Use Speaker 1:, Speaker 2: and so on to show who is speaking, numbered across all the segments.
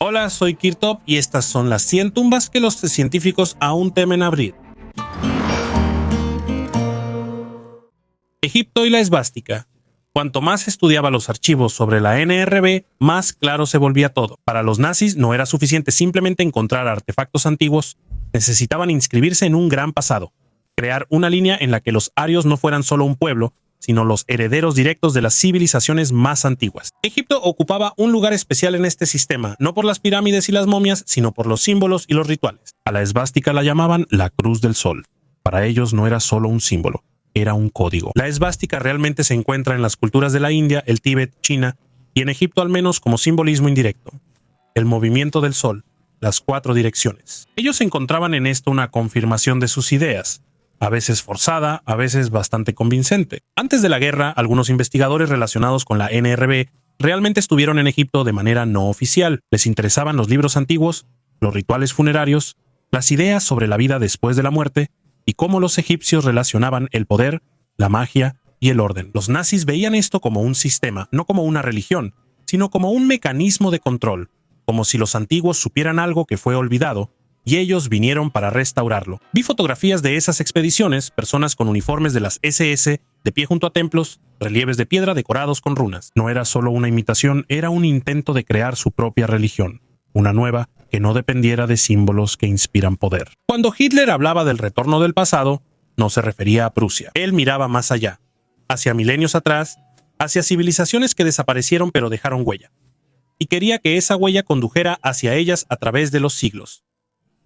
Speaker 1: Hola, soy Kirtop y estas son las 100 tumbas que los científicos aún temen abrir. Egipto y la esvástica. Cuanto más estudiaba los archivos sobre la NRB, más claro se volvía todo. Para los nazis no era suficiente simplemente encontrar artefactos antiguos, necesitaban inscribirse en un gran pasado, crear una línea en la que los arios no fueran solo un pueblo, sino los herederos directos de las civilizaciones más antiguas. Egipto ocupaba un lugar especial en este sistema, no por las pirámides y las momias, sino por los símbolos y los rituales. A la esvástica la llamaban la Cruz del Sol. Para ellos no era solo un símbolo, era un código. La esvástica realmente se encuentra en las culturas de la India, el Tíbet, China y en Egipto al menos como simbolismo indirecto. El movimiento del sol, las 4 direcciones. Ellos encontraban en esto una confirmación de sus ideas, a veces forzada, a veces bastante convincente. Antes de la guerra, algunos investigadores relacionados con la NRB realmente estuvieron en Egipto de manera no oficial. Les interesaban los libros antiguos, los rituales funerarios, las ideas sobre la vida después de la muerte y cómo los egipcios relacionaban el poder, la magia y el orden. Los nazis veían esto como un sistema, no como una religión, sino como un mecanismo de control, como si los antiguos supieran algo que fue olvidado y ellos vinieron para restaurarlo. Vi fotografías de esas expediciones, personas con uniformes de las SS, de pie junto a templos, relieves de piedra decorados con runas. No era solo una imitación, era un intento de crear su propia religión, una nueva que no dependiera de símbolos que inspiran poder. Cuando Hitler hablaba del retorno del pasado, no se refería a Prusia. Él miraba más allá, hacia milenios atrás, hacia civilizaciones que desaparecieron pero dejaron huella. Y quería que esa huella condujera hacia ellas a través de los siglos.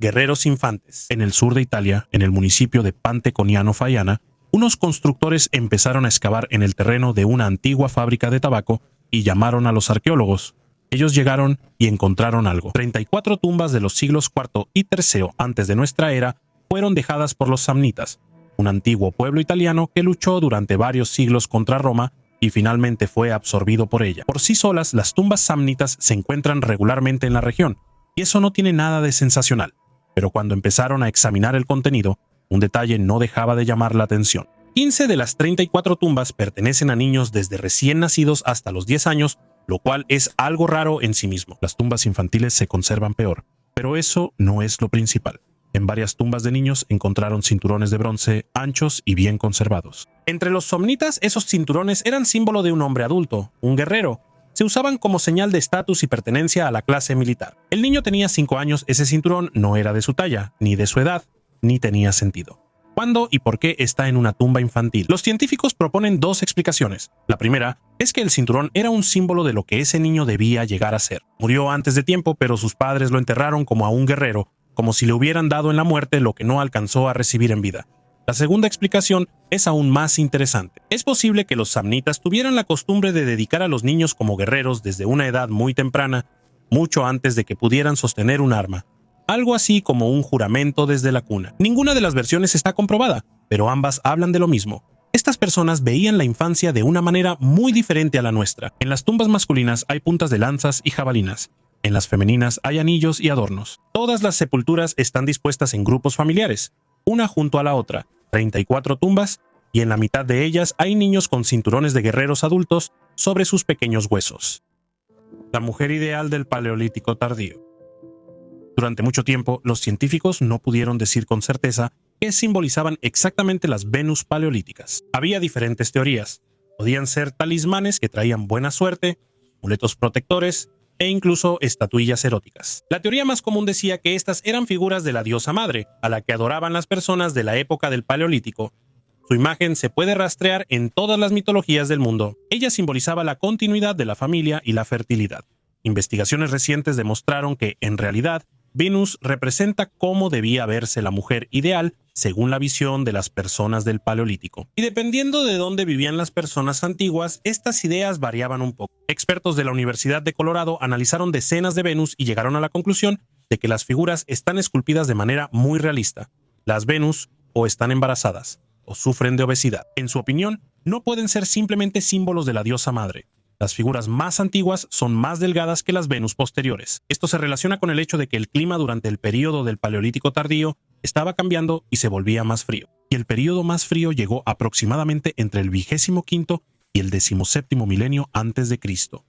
Speaker 1: Guerreros infantes. En el sur de Italia, en el municipio de Panteconiano Faiana, unos constructores empezaron a excavar en el terreno de una antigua fábrica de tabaco y llamaron a los arqueólogos. Ellos llegaron y encontraron algo. 34 tumbas de los siglos IV y III antes de nuestra era fueron dejadas por los samnitas, un antiguo pueblo italiano que luchó durante varios siglos contra Roma y finalmente fue absorbido por ella. Por sí solas, las tumbas samnitas se encuentran regularmente en la región, y eso no tiene nada de sensacional. Pero cuando empezaron a examinar el contenido, un detalle no dejaba de llamar la atención. 15 de las 34 tumbas pertenecen a niños desde recién nacidos hasta los 10 años, lo cual es algo raro en sí mismo. Las tumbas infantiles se conservan peor, pero eso no es lo principal. En varias tumbas de niños encontraron cinturones de bronce anchos y bien conservados. Entre los somnitas, esos cinturones eran símbolo de un hombre adulto, un guerrero. Se usaban como señal de estatus y pertenencia a la clase militar. El niño tenía 5 años, ese cinturón no era de su talla, ni de su edad, ni tenía sentido. ¿Cuándo y por qué está en una tumba infantil? Los científicos proponen 2 explicaciones. La primera es que el cinturón era un símbolo de lo que ese niño debía llegar a ser. Murió antes de tiempo, pero sus padres lo enterraron como a un guerrero, como si le hubieran dado en la muerte lo que no alcanzó a recibir en vida. La segunda explicación es aún más interesante. Es posible que los samnitas tuvieran la costumbre de dedicar a los niños como guerreros desde una edad muy temprana, mucho antes de que pudieran sostener un arma. Algo así como un juramento desde la cuna. Ninguna de las versiones está comprobada, pero ambas hablan de lo mismo. Estas personas veían la infancia de una manera muy diferente a la nuestra. En las tumbas masculinas hay puntas de lanzas y jabalinas. En las femeninas hay anillos y adornos. Todas las sepulturas están dispuestas en grupos familiares, una junto a la otra, 34 tumbas, y en la mitad de ellas hay niños con cinturones de guerreros adultos sobre sus pequeños huesos. La mujer ideal del Paleolítico tardío. Durante mucho tiempo, los científicos no pudieron decir con certeza qué simbolizaban exactamente las Venus paleolíticas. Había diferentes teorías. Podían ser talismanes que traían buena suerte, amuletos protectores, e incluso estatuillas eróticas. La teoría más común decía que estas eran figuras de la diosa madre, a la que adoraban las personas de la época del Paleolítico. Su imagen se puede rastrear en todas las mitologías del mundo. Ella simbolizaba la continuidad de la familia y la fertilidad. Investigaciones recientes demostraron que, en realidad, Venus representa cómo debía verse la mujer ideal según la visión de las personas del Paleolítico. Y dependiendo de dónde vivían las personas antiguas, estas ideas variaban un poco. Expertos de la Universidad de Colorado analizaron decenas de Venus y llegaron a la conclusión de que las figuras están esculpidas de manera muy realista. Las Venus o están embarazadas o sufren de obesidad. En su opinión, no pueden ser simplemente símbolos de la diosa madre. Las figuras más antiguas son más delgadas que las Venus posteriores. Esto se relaciona con el hecho de que el clima durante el período del Paleolítico tardío estaba cambiando y se volvía más frío. Y el período más frío llegó aproximadamente entre el 25º y el 17º milenio antes de Cristo.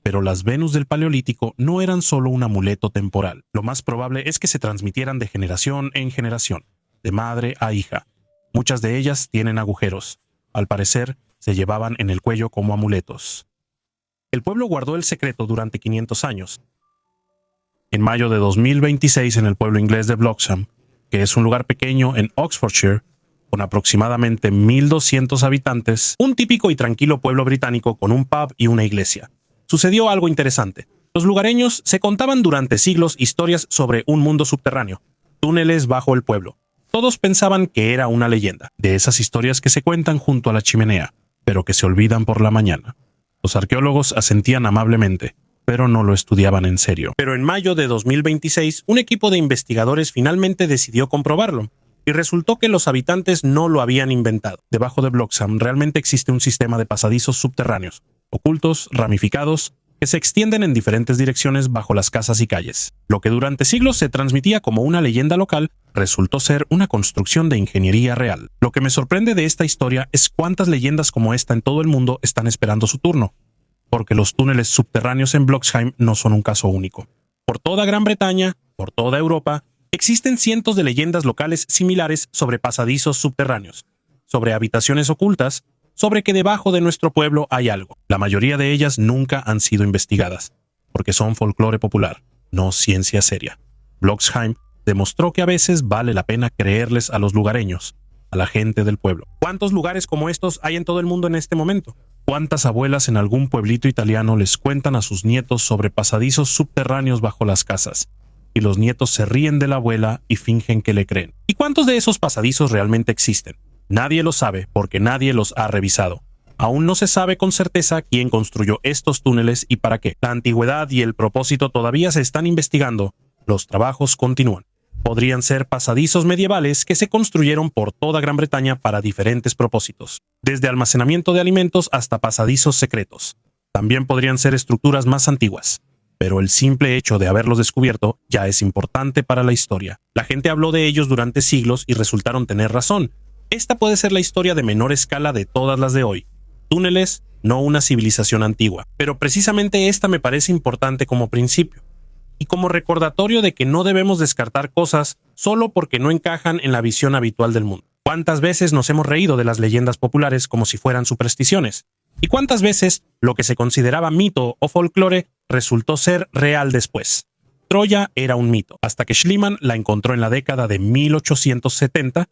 Speaker 1: Pero las Venus del Paleolítico no eran solo un amuleto temporal. Lo más probable es que se transmitieran de generación en generación, de madre a hija. Muchas de ellas tienen agujeros. Al parecer, se llevaban en el cuello como amuletos. El pueblo guardó el secreto durante 500 años. En mayo de 2026, en el pueblo inglés de Bloxham, que es un lugar pequeño en Oxfordshire, con aproximadamente 1.200 habitantes, un típico y tranquilo pueblo británico con un pub y una iglesia, sucedió algo interesante. Los lugareños se contaban durante siglos historias sobre un mundo subterráneo, túneles bajo el pueblo. Todos pensaban que era una leyenda, de esas historias que se cuentan junto a la chimenea, pero que se olvidan por la mañana. Los arqueólogos asentían amablemente, pero no lo estudiaban en serio. Pero en mayo de 2026, un equipo de investigadores finalmente decidió comprobarlo, y resultó que los habitantes no lo habían inventado. Debajo de Bloxham realmente existe un sistema de pasadizos subterráneos, ocultos, ramificados, que se extienden en diferentes direcciones bajo las casas y calles. Lo que durante siglos se transmitía como una leyenda local, resultó ser una construcción de ingeniería real. Lo que me sorprende de esta historia es cuántas leyendas como esta en todo el mundo están esperando su turno, porque los túneles subterráneos en Bloxheim no son un caso único. Por toda Gran Bretaña, por toda Europa, existen cientos de leyendas locales similares sobre pasadizos subterráneos, sobre habitaciones ocultas, sobre que debajo de nuestro pueblo hay algo. La mayoría de ellas nunca han sido investigadas, porque son folclore popular, no ciencia seria. Bloxheim demostró que a veces vale la pena creerles a los lugareños, a la gente del pueblo. ¿Cuántos lugares como estos hay en todo el mundo en este momento? ¿Cuántas abuelas en algún pueblito italiano les cuentan a sus nietos sobre pasadizos subterráneos bajo las casas? Y los nietos se ríen de la abuela y fingen que le creen. ¿Y cuántos de esos pasadizos realmente existen? Nadie lo sabe porque nadie los ha revisado. Aún no se sabe con certeza quién construyó estos túneles y para qué. La antigüedad y el propósito todavía se están investigando. Los trabajos continúan. Podrían ser pasadizos medievales que se construyeron por toda Gran Bretaña para diferentes propósitos, desde almacenamiento de alimentos hasta pasadizos secretos. También podrían ser estructuras más antiguas. Pero el simple hecho de haberlos descubierto ya es importante para la historia. La gente habló de ellos durante siglos y resultaron tener razón. Esta puede ser la historia de menor escala de todas las de hoy. Túneles, no una civilización antigua. Pero precisamente esta me parece importante como principio. Y como recordatorio de que no debemos descartar cosas solo porque no encajan en la visión habitual del mundo. ¿Cuántas veces nos hemos reído de las leyendas populares como si fueran supersticiones? ¿Y cuántas veces lo que se consideraba mito o folclore resultó ser real después? Troya era un mito, hasta que Schliemann la encontró en la década de 1870.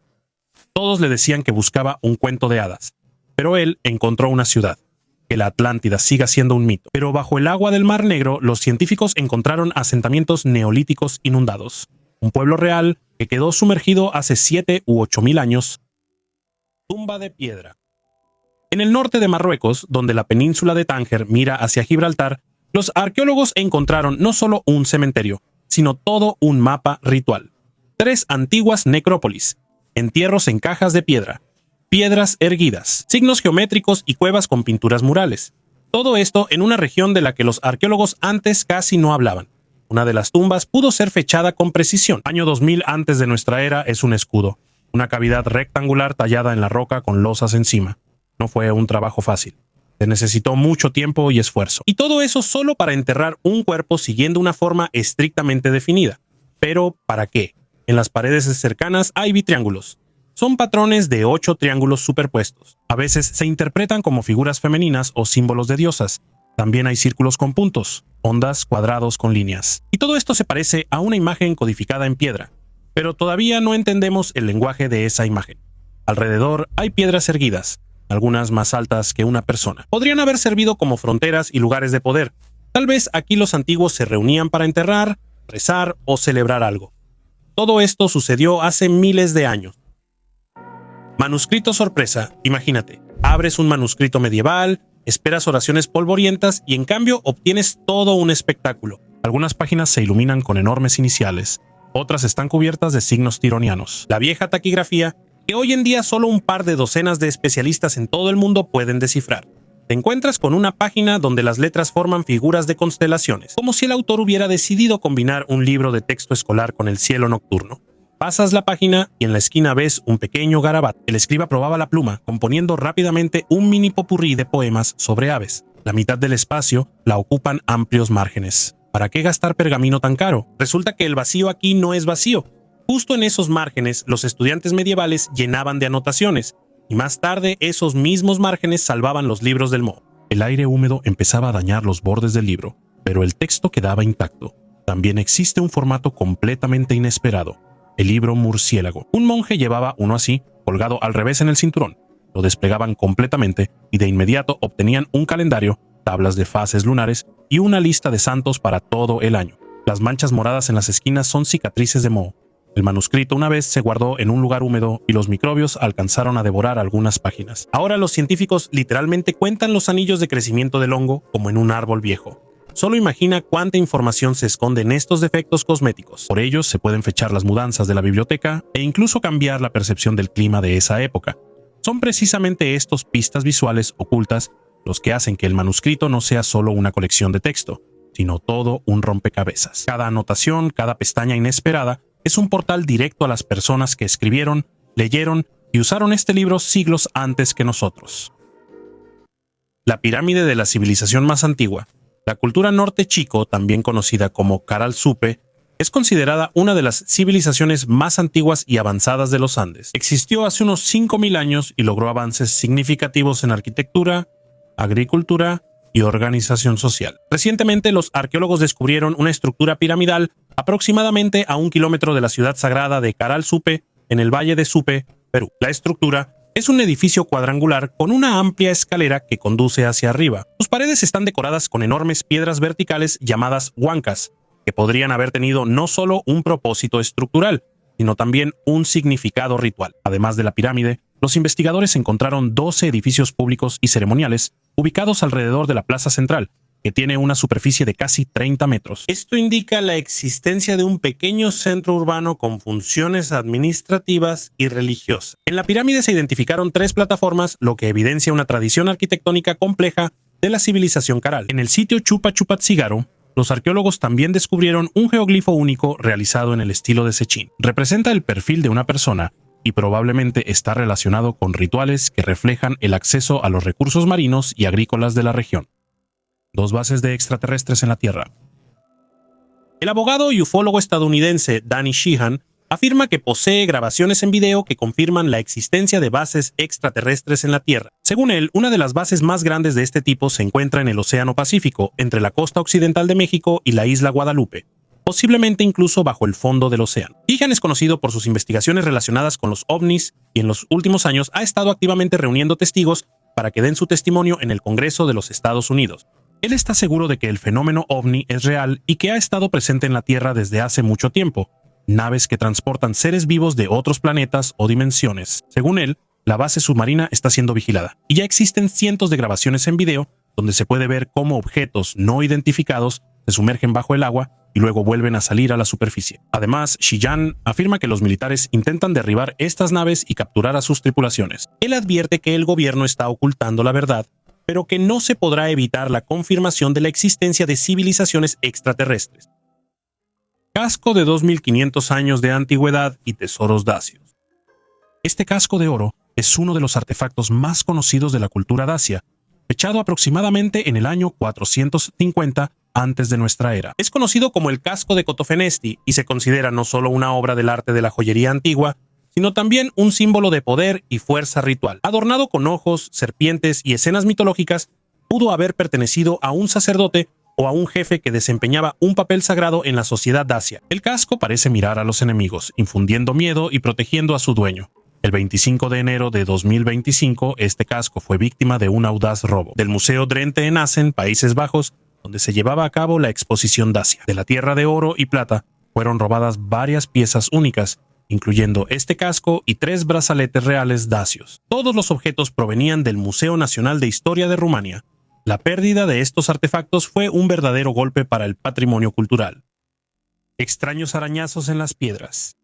Speaker 1: Todos le decían que buscaba un cuento de hadas, pero él encontró una ciudad. Que la Atlántida siga siendo un mito. Pero bajo el agua del Mar Negro, los científicos encontraron asentamientos neolíticos inundados. Un pueblo real que quedó sumergido hace 7 u 8.000 años. Tumba de piedra. En el norte de Marruecos, donde la península de Tánger mira hacia Gibraltar, los arqueólogos encontraron no solo un cementerio, sino todo un mapa ritual. 3 antiguas necrópolis, entierros en cajas de piedra, piedras erguidas, signos geométricos y cuevas con pinturas murales. Todo esto en una región de la que los arqueólogos antes casi no hablaban. Una de las tumbas pudo ser fechada con precisión. Año 2000 antes de nuestra era es un escudo, una cavidad rectangular tallada en la roca con losas encima. No fue un trabajo fácil. Se necesitó mucho tiempo y esfuerzo. Y todo eso solo para enterrar un cuerpo siguiendo una forma estrictamente definida. Pero, ¿para qué? En las paredes cercanas hay bitriángulos. Son patrones de 8 triángulos superpuestos. A veces se interpretan como figuras femeninas o símbolos de diosas. También hay círculos con puntos, ondas, cuadrados con líneas. Y todo esto se parece a una imagen codificada en piedra. Pero todavía no entendemos el lenguaje de esa imagen. Alrededor hay piedras erguidas, algunas más altas que una persona. Podrían haber servido como fronteras y lugares de poder. Tal vez aquí los antiguos se reunían para enterrar, rezar o celebrar algo. Todo esto sucedió hace miles de años. Manuscrito sorpresa, imagínate. Abres un manuscrito medieval, esperas oraciones polvorientas y en cambio obtienes todo un espectáculo. Algunas páginas se iluminan con enormes iniciales, otras están cubiertas de signos tironianos. La vieja taquigrafía, que hoy en día solo un par de docenas de especialistas en todo el mundo pueden descifrar. Te encuentras con una página donde las letras forman figuras de constelaciones, como si el autor hubiera decidido combinar un libro de texto escolar con el cielo nocturno. Pasas la página y en la esquina ves un pequeño garabato. El escriba probaba la pluma, componiendo rápidamente un mini popurrí de poemas sobre aves. La mitad del espacio la ocupan amplios márgenes. ¿Para qué gastar pergamino tan caro? Resulta que el vacío aquí no es vacío. Justo en esos márgenes, los estudiantes medievales llenaban de anotaciones, y más tarde esos mismos márgenes salvaban los libros del moho. El aire húmedo empezaba a dañar los bordes del libro, pero el texto quedaba intacto. También existe un formato completamente inesperado: el libro murciélago. Un monje llevaba uno así, colgado al revés en el cinturón. Lo desplegaban completamente y de inmediato obtenían un calendario, tablas de fases lunares y una lista de santos para todo el año. Las manchas moradas en las esquinas son cicatrices de moho. El manuscrito una vez se guardó en un lugar húmedo y los microbios alcanzaron a devorar algunas páginas. Ahora los científicos literalmente cuentan los anillos de crecimiento del hongo como en un árbol viejo. Solo imagina cuánta información se esconde en estos defectos cosméticos. Por ellos se pueden fechar las mudanzas de la biblioteca e incluso cambiar la percepción del clima de esa época. Son precisamente estos pistas visuales ocultas los que hacen que el manuscrito no sea solo una colección de texto, sino todo un rompecabezas. Cada anotación, cada pestaña inesperada, es un portal directo a las personas que escribieron, leyeron y usaron este libro siglos antes que nosotros. La pirámide de la civilización más antigua, la cultura norte chico, también conocida como Caral Supe, es considerada una de las civilizaciones más antiguas y avanzadas de los Andes. Existió hace unos 5.000 años y logró avances significativos en arquitectura, agricultura y organización social. Recientemente, los arqueólogos descubrieron una estructura piramidal aproximadamente a 1 kilómetro de la ciudad sagrada de Caral Supe, en el Valle de Supe, Perú. La estructura es un edificio cuadrangular con una amplia escalera que conduce hacia arriba. Sus paredes están decoradas con enormes piedras verticales llamadas huancas, que podrían haber tenido no solo un propósito estructural, sino también un significado ritual. Además de la pirámide, los investigadores encontraron 12 edificios públicos y ceremoniales ubicados alrededor de la plaza central, que tiene una superficie de casi 30 metros. Esto indica la existencia de un pequeño centro urbano con funciones administrativas y religiosas. En la pirámide se identificaron 3 plataformas, lo que evidencia una tradición arquitectónica compleja de la civilización Caral. En el sitio Chupa Chupatzigaro, los arqueólogos también descubrieron un geoglifo único realizado en el estilo de Sechín. Representa el perfil de una persona y probablemente está relacionado con rituales que reflejan el acceso a los recursos marinos y agrícolas de la región. 2 bases de extraterrestres en la Tierra. El abogado y ufólogo estadounidense Danny Sheehan afirma que posee grabaciones en video que confirman la existencia de bases extraterrestres en la Tierra. Según él, una de las bases más grandes de este tipo se encuentra en el Océano Pacífico, entre la costa occidental de México y la isla Guadalupe, posiblemente incluso bajo el fondo del océano. Sheehan es conocido por sus investigaciones relacionadas con los ovnis y en los últimos años ha estado activamente reuniendo testigos para que den su testimonio en el Congreso de los Estados Unidos. Él está seguro de que el fenómeno ovni es real y que ha estado presente en la Tierra desde hace mucho tiempo. Naves que transportan seres vivos de otros planetas o dimensiones. Según él, la base submarina está siendo vigilada, y ya existen cientos de grabaciones en video donde se puede ver cómo objetos no identificados se sumergen bajo el agua y luego vuelven a salir a la superficie. Además, Sheehan afirma que los militares intentan derribar estas naves y capturar a sus tripulaciones. Él advierte que el gobierno está ocultando la verdad, pero que no se podrá evitar la confirmación de la existencia de civilizaciones extraterrestres. Casco de 2500 años de antigüedad y tesoros dacios. Este casco de oro es uno de los artefactos más conocidos de la cultura dacia, fechado aproximadamente en el año 450 antes de nuestra era. Es conocido como el casco de Cotofenesti y se considera no solo una obra del arte de la joyería antigua, sino también un símbolo de poder y fuerza ritual. Adornado con ojos, serpientes y escenas mitológicas, pudo haber pertenecido a un sacerdote o a un jefe que desempeñaba un papel sagrado en la sociedad dacia. El casco parece mirar a los enemigos, infundiendo miedo y protegiendo a su dueño. El 25 de enero de 2025, este casco fue víctima de un audaz robo del Museo Drenthe en Assen, Países Bajos, donde se llevaba a cabo la exposición dacia. De la tierra de oro y plata fueron robadas varias piezas únicas, incluyendo este casco y 3 brazaletes reales dacios. Todos los objetos provenían del Museo Nacional de Historia de Rumania. La pérdida de estos artefactos fue un verdadero golpe para el patrimonio cultural. Extraños arañazos en las piedras.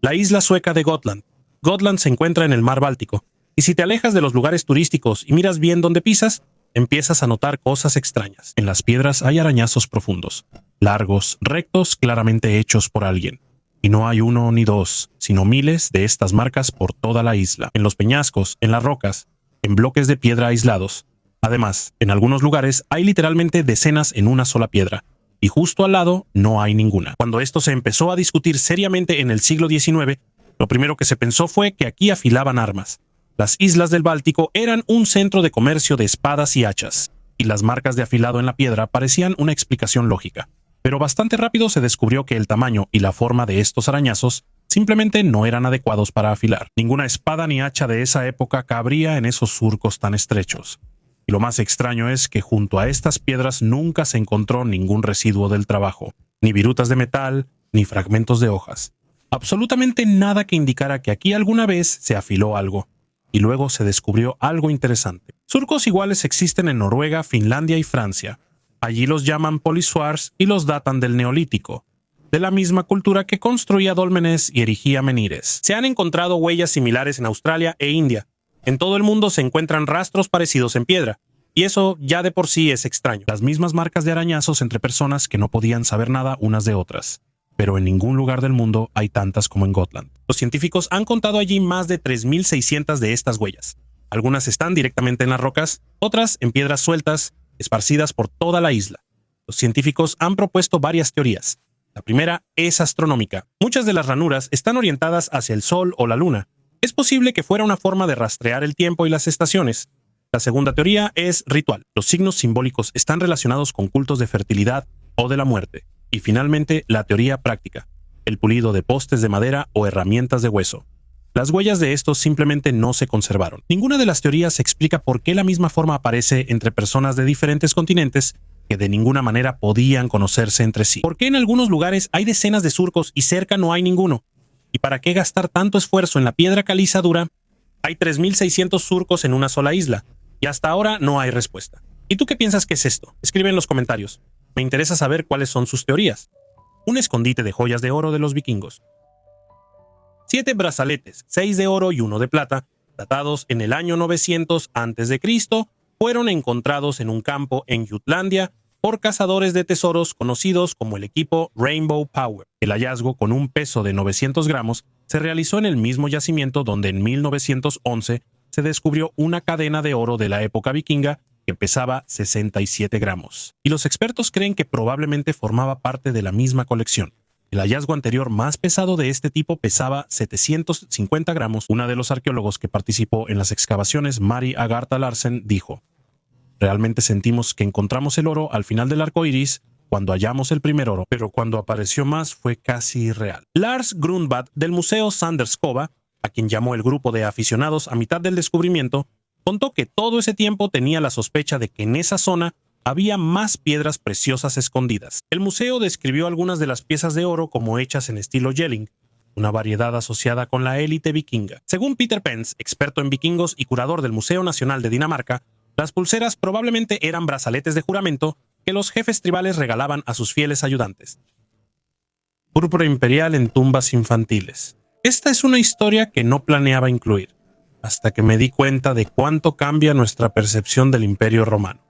Speaker 1: La isla sueca de Gotland. Gotland se encuentra en el mar Báltico, y si te alejas de los lugares turísticos y miras bien donde pisas, empiezas a notar cosas extrañas. En las piedras hay arañazos profundos, largos, rectos, claramente hechos por alguien. Y no hay 1 ni 2, sino miles de estas marcas por toda la isla. En los peñascos, en las rocas, en bloques de piedra aislados, Además, en algunos lugares hay literalmente decenas en una sola piedra, y justo al lado no hay ninguna. Cuando esto se empezó a discutir seriamente en el siglo XIX, lo primero que se pensó fue que aquí afilaban armas. Las islas del Báltico eran un centro de comercio de espadas y hachas, y las marcas de afilado en la piedra parecían una explicación lógica. Pero bastante rápido se descubrió que el tamaño y la forma de estos arañazos simplemente no eran adecuados para afilar. Ninguna espada ni hacha de esa época cabría en esos surcos tan estrechos. Y lo más extraño es que junto a estas piedras nunca se encontró ningún residuo del trabajo, ni virutas de metal, ni fragmentos de hojas. Absolutamente nada que indicara que aquí alguna vez se afiló algo. Y luego se descubrió algo interesante. Surcos iguales existen en Noruega, Finlandia y Francia. Allí los llaman polissuars y los datan del Neolítico, de la misma cultura que construía dólmenes y erigía menhires. Se han encontrado huellas similares en Australia e India. En todo el mundo se encuentran rastros parecidos en piedra, y eso ya de por sí es extraño. Las mismas marcas de arañazos entre personas que no podían saber nada unas de otras. Pero en ningún lugar del mundo hay tantas como en Gotland. Los científicos han contado allí más de 3.600 de estas huellas. Algunas están directamente en las rocas, otras en piedras sueltas, esparcidas por toda la isla. Los científicos han propuesto varias teorías. La primera es astronómica. Muchas de las ranuras están orientadas hacia el Sol o la Luna. Es posible que fuera una forma de rastrear el tiempo y las estaciones. La segunda teoría es ritual. Los signos simbólicos están relacionados con cultos de fertilidad o de la muerte. Y finalmente, la teoría práctica, el pulido de postes de madera o herramientas de hueso. Las huellas de estos simplemente no se conservaron. Ninguna de las teorías explica por qué la misma forma aparece entre personas de diferentes continentes que de ninguna manera podían conocerse entre sí. ¿Por qué en algunos lugares hay decenas de surcos y cerca no hay ninguno? ¿Y para qué gastar tanto esfuerzo en la piedra caliza dura? Hay 3.600 surcos en una sola isla, y hasta ahora no hay respuesta. ¿Y tú qué piensas que es esto? Escribe en los comentarios. Me interesa saber cuáles son sus teorías. Un escondite de joyas de oro de los vikingos. 7 brazaletes, 6 de oro y 1 de plata, datados en el año 900 a.C., fueron encontrados en un campo en Jutlandia por cazadores de tesoros conocidos como el equipo Rainbow Power. El hallazgo, con un peso de 900 gramos, se realizó en el mismo yacimiento donde en 1911 se descubrió una cadena de oro de la época vikinga que pesaba 67 gramos. Y los expertos creen que probablemente formaba parte de la misma colección. El hallazgo anterior más pesado de este tipo pesaba 750 gramos. Una de los arqueólogos que participó en las excavaciones, Mari Agartha Larsen, dijo: "Realmente sentimos que encontramos el oro al final del arco iris cuando hallamos el primer oro, pero cuando apareció más fue casi irreal". Lars Grundbad, del Museo Sanderskova, a quien llamó el grupo de aficionados a mitad del descubrimiento, contó que todo ese tiempo tenía la sospecha de que en esa zona había más piedras preciosas escondidas. El museo describió algunas de las piezas de oro como hechas en estilo Jelling, una variedad asociada con la élite vikinga. Según Peter Pence, experto en vikingos y curador del Museo Nacional de Dinamarca, las pulseras probablemente eran brazaletes de juramento que los jefes tribales regalaban a sus fieles ayudantes. Púrpura imperial en tumbas infantiles. Esta es una historia que no planeaba incluir, hasta que me di cuenta de cuánto cambia nuestra percepción del Imperio Romano.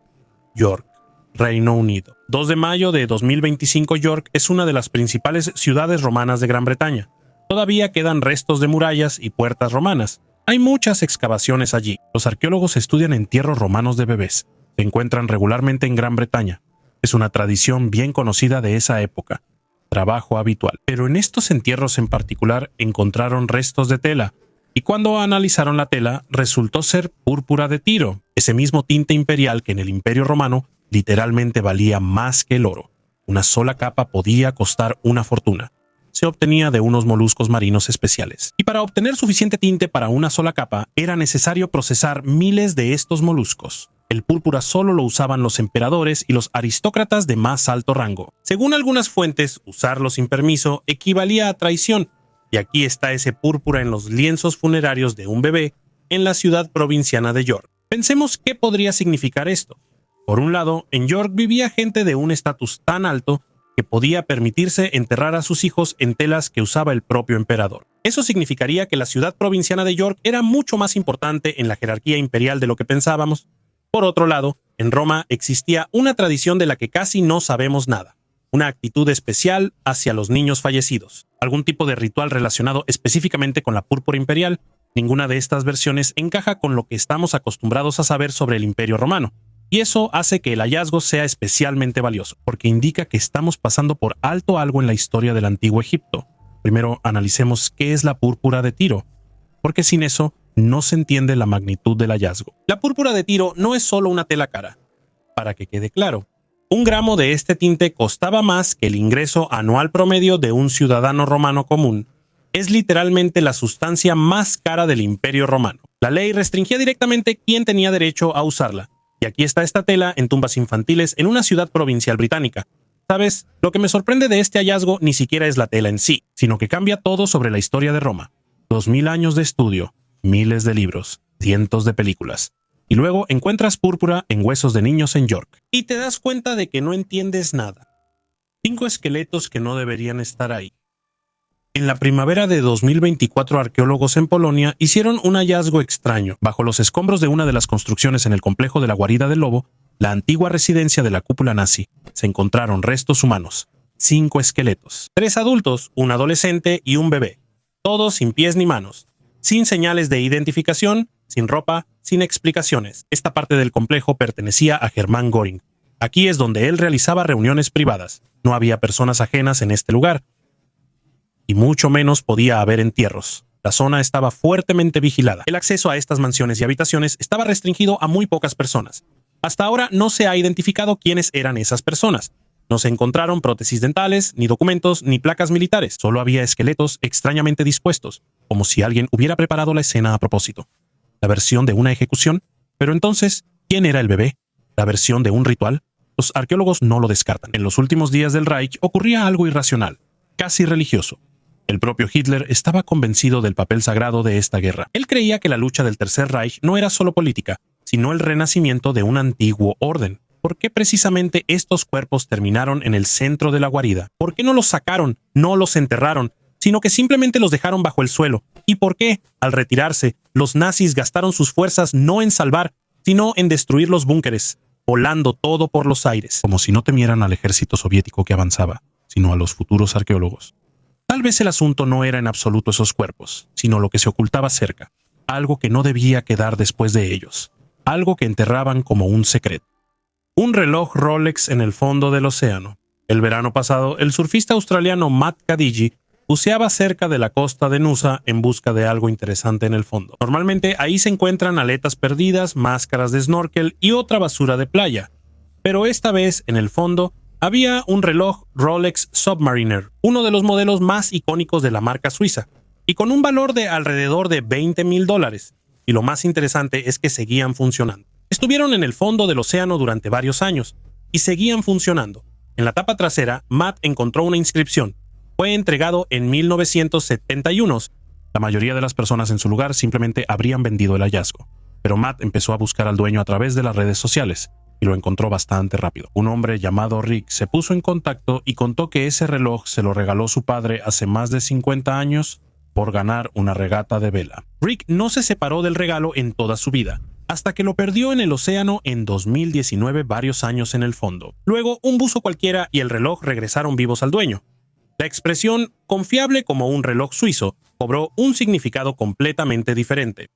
Speaker 1: York, Reino Unido. 2 de mayo de 2025, York es una de las principales ciudades romanas de Gran Bretaña. Todavía quedan restos de murallas y puertas romanas. Hay muchas excavaciones allí. Los arqueólogos estudian entierros romanos de bebés. Se encuentran regularmente en Gran Bretaña. Es una tradición bien conocida de esa época. Trabajo habitual. Pero en estos entierros en particular encontraron restos de tela. Y cuando analizaron la tela, resultó ser púrpura de Tiro, ese mismo tinte imperial que en el Imperio Romano literalmente valía más que el oro. Una sola capa podía costar una fortuna. Se obtenía de unos moluscos marinos especiales. Y para obtener suficiente tinte para una sola capa, era necesario procesar miles de estos moluscos. El púrpura solo lo usaban los emperadores y los aristócratas de más alto rango. Según algunas fuentes, usarlo sin permiso equivalía a traición. Y aquí está ese púrpura en los lienzos funerarios de un bebé en la ciudad provinciana de York. Pensemos qué podría significar esto. Por un lado, en York vivía gente de un estatus tan alto que podía permitirse enterrar a sus hijos en telas que usaba el propio emperador. Eso significaría que la ciudad provinciana de York era mucho más importante en la jerarquía imperial de lo que pensábamos. Por otro lado, en Roma existía una tradición de la que casi no sabemos nada. Una actitud especial hacia los niños fallecidos. Algún tipo de ritual relacionado específicamente con la púrpura imperial Ninguna de estas versiones encaja con lo que estamos acostumbrados a saber sobre el Imperio Romano, y eso hace que el hallazgo sea especialmente valioso, porque indica que estamos pasando por alto algo en la historia del Antiguo Egipto. Primero analicemos qué es la púrpura de Tiro, porque sin eso no se entiende la magnitud del hallazgo. La púrpura de Tiro no es solo una tela cara. Para que quede claro, 1 gramo de este tinte costaba más que el ingreso anual promedio de un ciudadano romano común. Es literalmente la sustancia más cara del Imperio Romano. La ley restringía directamente quién tenía derecho a usarla. Y aquí está esta tela en tumbas infantiles en una ciudad provincial británica. ¿Sabes? Lo que me sorprende de este hallazgo ni siquiera es la tela en sí, sino que cambia todo sobre la historia de Roma. 2000 años de estudio, miles de libros, cientos de películas. Y luego encuentras púrpura en huesos de niños en York. Y te das cuenta de que no entiendes nada. 5 esqueletos que no deberían estar ahí. En la primavera de 2024, arqueólogos en Polonia hicieron un hallazgo extraño. Bajo los escombros de una de las construcciones en el complejo de la Guarida del Lobo, la antigua residencia de la cúpula nazi, se encontraron restos humanos. 5 esqueletos. 3 adultos, un adolescente y un bebé. Todos sin pies ni manos. Sin señales de identificación, sin ropa, sin explicaciones. Esta parte del complejo pertenecía a Hermann Göring. Aquí es donde él realizaba reuniones privadas. No había personas ajenas en este lugar, y mucho menos podía haber entierros. La zona estaba fuertemente vigilada. El acceso a estas mansiones y habitaciones estaba restringido a muy pocas personas. Hasta ahora no se ha identificado quiénes eran esas personas. No se encontraron prótesis dentales, ni documentos, ni placas militares. Solo había esqueletos extrañamente dispuestos, como si alguien hubiera preparado la escena a propósito. La versión de una ejecución. Pero entonces, ¿quién era el bebé? ¿La versión de un ritual? Los arqueólogos no lo descartan. En los últimos días del Reich ocurría algo irracional, casi religioso. El propio Hitler estaba convencido del papel sagrado de esta guerra. Él creía que la lucha del Tercer Reich no era solo política, sino el renacimiento de un antiguo orden. ¿Por qué precisamente estos cuerpos terminaron en el centro de la guarida? ¿Por qué no los sacaron, no los enterraron, sino que simplemente los dejaron bajo el suelo? ¿Y por qué, al retirarse, los nazis gastaron sus fuerzas no en salvar, sino en destruir los búnkeres, volando todo por los aires? Como si no temieran al ejército soviético que avanzaba, sino a los futuros arqueólogos. Tal vez el asunto no era en absoluto esos cuerpos, sino lo que se ocultaba cerca, algo que no debía quedar después de ellos, algo que enterraban como un secreto. Un reloj Rolex en el fondo del océano. El verano pasado, el surfista australiano Matt Cadigi buceaba cerca de la costa de Nusa en busca de algo interesante en el fondo. Normalmente ahí se encuentran aletas perdidas, máscaras de snorkel y otra basura de playa. Pero esta vez, en el fondo, había un reloj Rolex Submariner, uno de los modelos más icónicos de la marca suiza, y con un valor de alrededor de $20,000. Y lo más interesante es que seguían funcionando. Estuvieron en el fondo del océano durante varios años, y seguían funcionando. En la tapa trasera, Matt encontró una inscripción. Fue entregado en 1971. La mayoría de las personas en su lugar simplemente habrían vendido el hallazgo. Pero Matt empezó a buscar al dueño a través de las redes sociales, y lo encontró bastante rápido. Un hombre llamado Rick se puso en contacto y contó que ese reloj se lo regaló su padre hace más de 50 años por ganar una regata de vela. Rick no se separó del regalo en toda su vida, hasta que lo perdió en el océano en 2019, varios años en el fondo. Luego, un buzo cualquiera y el reloj regresaron vivos al dueño. La expresión confiable como un reloj suizo cobró un significado completamente diferente.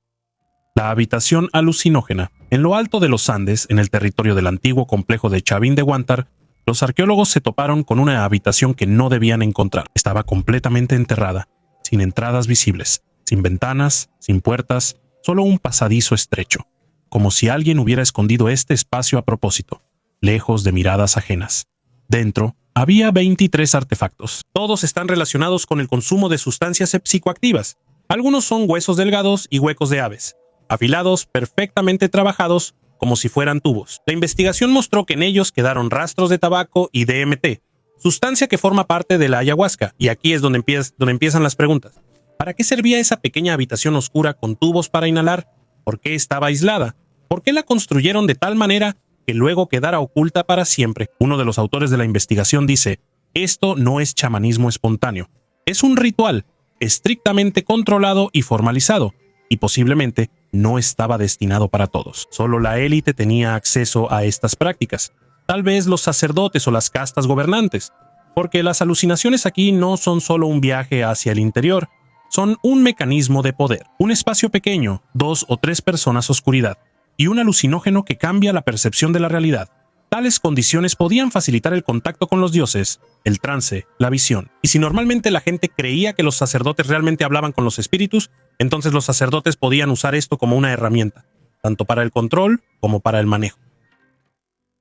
Speaker 1: La habitación alucinógena. En lo alto de los Andes, en el territorio del antiguo complejo de Chavín de Huántar, los arqueólogos se toparon con una habitación que no debían encontrar. Estaba completamente enterrada, sin entradas visibles, sin ventanas, sin puertas, solo un pasadizo estrecho, como si alguien hubiera escondido este espacio a propósito, lejos de miradas ajenas. Dentro había 23 artefactos. Todos están relacionados con el consumo de sustancias psicoactivas. Algunos son huesos delgados y huecos de aves, afilados, perfectamente trabajados, como si fueran tubos. La investigación mostró que en ellos quedaron rastros de tabaco y DMT, sustancia que forma parte de la ayahuasca, y aquí es donde empiezan las preguntas. ¿Para qué servía esa pequeña habitación oscura con tubos para inhalar? ¿Por qué estaba aislada? ¿Por qué la construyeron de tal manera que luego quedara oculta para siempre? Uno de los autores de la investigación dice, esto no es chamanismo espontáneo, es un ritual estrictamente controlado y formalizado, y posiblemente no estaba destinado para todos. Solo la élite tenía acceso a estas prácticas. Tal vez los sacerdotes o las castas gobernantes, porque las alucinaciones aquí no son solo un viaje hacia el interior, son un mecanismo de poder, un espacio pequeño, 2 o 3 personas oscuridad, y un alucinógeno que cambia la percepción de la realidad. Tales condiciones podían facilitar el contacto con los dioses, el trance, la visión. Y si normalmente la gente creía que los sacerdotes realmente hablaban con los espíritus, entonces los sacerdotes podían usar esto como una herramienta, tanto para el control como para el manejo.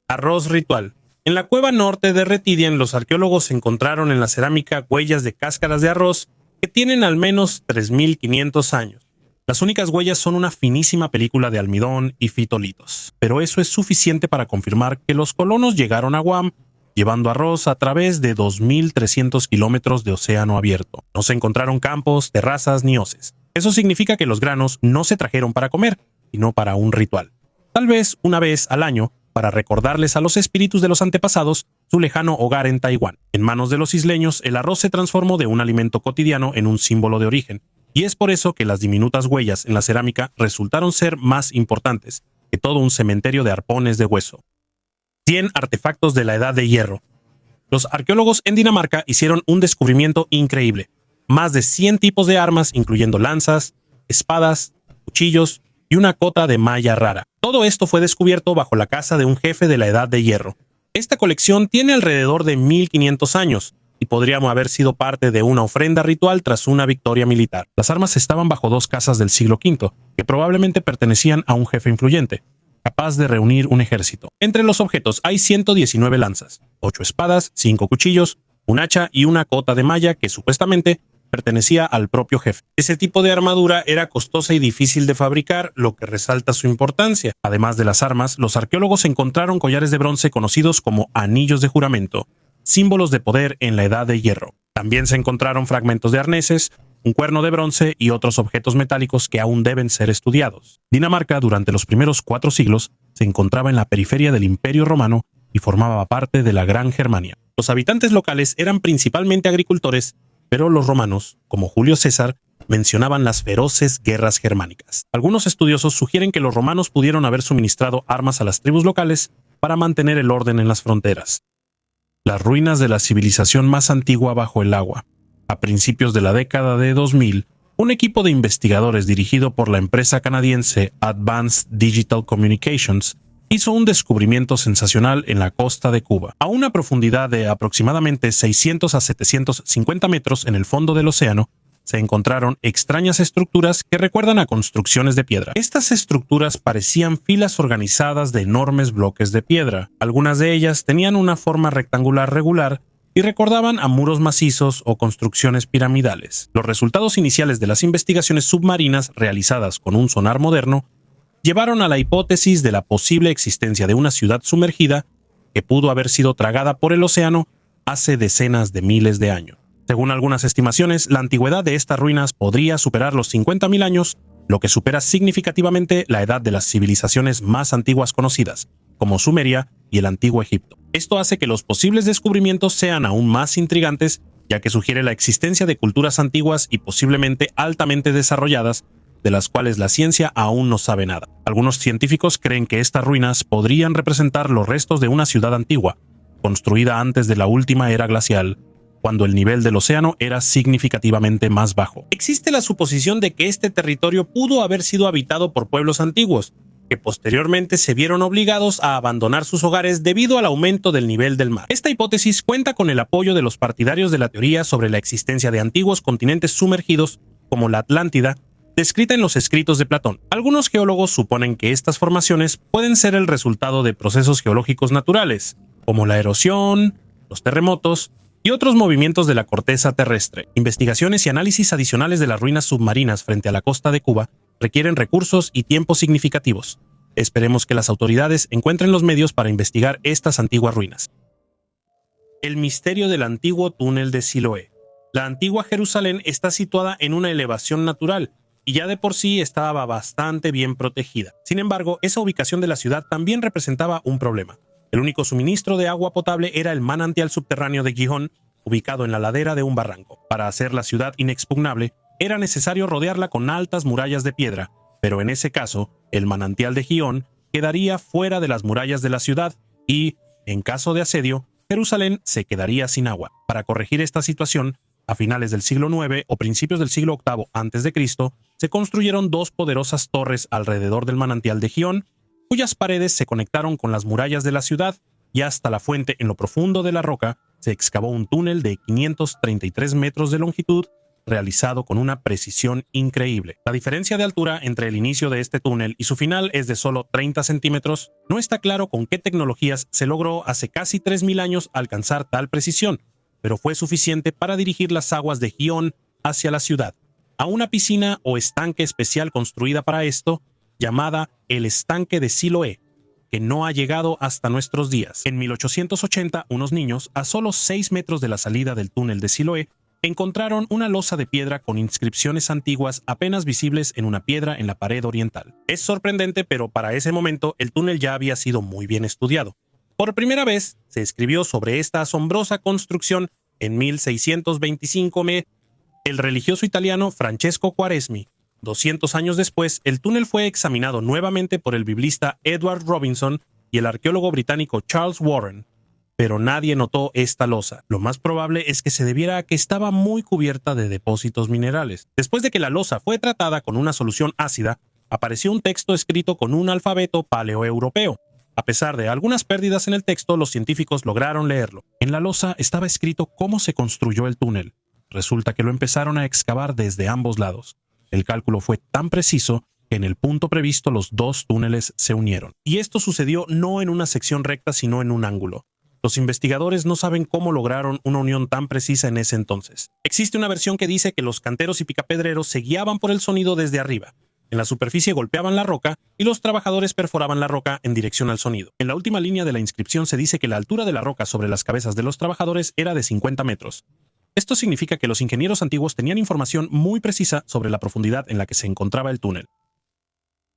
Speaker 1: Arroz ritual. En la cueva norte de Retidian, los arqueólogos encontraron en la cerámica huellas de cáscaras de arroz que tienen al menos 3.500 años. Las únicas huellas son una finísima película de almidón y fitolitos, pero eso es suficiente para confirmar que los colonos llegaron a Guam llevando arroz a través de 2.300 kilómetros de océano abierto. No se encontraron campos, terrazas ni hoces. Eso significa que los granos no se trajeron para comer, sino para un ritual. Tal vez una vez al año, para recordarles a los espíritus de los antepasados su lejano hogar en Taiwán. En manos de los isleños, el arroz se transformó de un alimento cotidiano en un símbolo de origen, y es por eso que las diminutas huellas en la cerámica resultaron ser más importantes que todo un cementerio de arpones de hueso. 100 artefactos de la Edad de Hierro. Los arqueólogos en Dinamarca hicieron un descubrimiento increíble. Más de 100 tipos de armas, incluyendo lanzas, espadas, cuchillos y una cota de malla rara. Todo esto fue descubierto bajo la casa de un jefe de la Edad de Hierro. Esta colección tiene alrededor de 1.500 años, y podríamos haber sido parte de una ofrenda ritual tras una victoria militar. Las armas estaban bajo 2 casas del siglo V, que probablemente pertenecían a un jefe influyente, capaz de reunir un ejército. Entre los objetos hay 119 lanzas, 8 espadas, 5 cuchillos, un hacha y una cota de malla que supuestamente pertenecía al propio jefe. Ese tipo de armadura era costosa y difícil de fabricar, lo que resalta su importancia. Además de las armas, los arqueólogos encontraron collares de bronce conocidos como anillos de juramento, símbolos de poder en la Edad de Hierro. También se encontraron fragmentos de arneses, un cuerno de bronce y otros objetos metálicos que aún deben ser estudiados. Dinamarca, durante los primeros 4 siglos, se encontraba en la periferia del Imperio Romano y formaba parte de la Gran Germania. Los habitantes locales eran principalmente agricultores, pero los romanos, como Julio César, mencionaban las feroces guerras germánicas. Algunos estudiosos sugieren que los romanos pudieron haber suministrado armas a las tribus locales para mantener el orden en las fronteras. Las ruinas de la civilización más antigua bajo el agua. A principios de la década de 2000, un equipo de investigadores dirigido por la empresa canadiense Advanced Digital Communications hizo un descubrimiento sensacional en la costa de Cuba. A una profundidad de aproximadamente 600 a 750 metros en el fondo del océano, se encontraron extrañas estructuras que recuerdan a construcciones de piedra. Estas estructuras parecían filas organizadas de enormes bloques de piedra. Algunas de ellas tenían una forma rectangular regular y recordaban a muros macizos o construcciones piramidales. Los resultados iniciales de las investigaciones submarinas realizadas con un sonar moderno llevaron a la hipótesis de la posible existencia de una ciudad sumergida que pudo haber sido tragada por el océano hace decenas de miles de años. Según algunas estimaciones, la antigüedad de estas ruinas podría superar los 50.000 años, lo que supera significativamente la edad de las civilizaciones más antiguas conocidas, como Sumeria y el Antiguo Egipto. Esto hace que los posibles descubrimientos sean aún más intrigantes, ya que sugiere la existencia de culturas antiguas y posiblemente altamente desarrolladas, de las cuales la ciencia aún no sabe nada. Algunos científicos creen que estas ruinas podrían representar los restos de una ciudad antigua, construida antes de la última era glacial, cuando el nivel del océano era significativamente más bajo. Existe la suposición de que este territorio pudo haber sido habitado por pueblos antiguos, que posteriormente se vieron obligados a abandonar sus hogares debido al aumento del nivel del mar. Esta hipótesis cuenta con el apoyo de los partidarios de la teoría sobre la existencia de antiguos continentes sumergidos, como la Atlántida, descrita en los escritos de Platón. Algunos geólogos suponen que estas formaciones pueden ser el resultado de procesos geológicos naturales, como la erosión, los terremotos y otros movimientos de la corteza terrestre. Investigaciones y análisis adicionales de las ruinas submarinas frente a la costa de Cuba requieren recursos y tiempos significativos. Esperemos que las autoridades encuentren los medios para investigar estas antiguas ruinas. El misterio del antiguo túnel de Siloé. La antigua Jerusalén está situada en una elevación natural y ya de por sí estaba bastante bien protegida. Sin embargo, esa ubicación de la ciudad también representaba un problema. El único suministro de agua potable era el manantial subterráneo de Gihón, ubicado en la ladera de un barranco. Para hacer la ciudad inexpugnable, era necesario rodearla con altas murallas de piedra, pero en ese caso, el manantial de Gihón quedaría fuera de las murallas de la ciudad y, en caso de asedio, Jerusalén se quedaría sin agua. Para corregir esta situación, A finales del siglo IX o principios del siglo VIII a.C., se construyeron dos poderosas torres alrededor del manantial de Gihón, cuyas paredes se conectaron con las murallas de la ciudad, y hasta la fuente en lo profundo de la roca se excavó un túnel de 533 metros de longitud, realizado con una precisión increíble. La diferencia de altura entre el inicio de este túnel y su final es de solo 30 centímetros. No está claro con qué tecnologías se logró hace casi 3000 años alcanzar tal precisión, pero fue suficiente para dirigir las aguas de Gihón hacia la ciudad, a una piscina o estanque especial construida para esto, llamada el Estanque de Siloé, que no ha llegado hasta nuestros días. En 1880, unos niños, a solo 6 metros de la salida del túnel de Siloé, encontraron una losa de piedra con inscripciones antiguas apenas visibles en una piedra en la pared oriental. Es sorprendente, pero para ese momento el túnel ya había sido muy bien estudiado. Por primera vez se escribió sobre esta asombrosa construcción en 1625. El religioso italiano Francesco Quaresmi. 200 años después, el túnel fue examinado nuevamente por el biblista Edward Robinson y el arqueólogo británico Charles Warren, pero nadie notó esta losa. Lo más probable es que se debiera a que estaba muy cubierta de depósitos minerales. Después de que la losa fue tratada con una solución ácida, apareció un texto escrito con un alfabeto paleoeuropeo. A pesar de algunas pérdidas en el texto, los científicos lograron leerlo. En la losa estaba escrito cómo se construyó el túnel. Resulta que lo empezaron a excavar desde ambos lados. El cálculo fue tan preciso que en el punto previsto los dos túneles se unieron. Y esto sucedió no en una sección recta, sino en un ángulo. Los investigadores no saben cómo lograron una unión tan precisa en ese entonces. Existe una versión que dice que los canteros y picapedreros se guiaban por el sonido desde arriba. En la superficie golpeaban la roca y los trabajadores perforaban la roca en dirección al sonido. En la última línea de la inscripción se dice que la altura de la roca sobre las cabezas de los trabajadores era de 50 metros. Esto significa que los ingenieros antiguos tenían información muy precisa sobre la profundidad en la que se encontraba el túnel.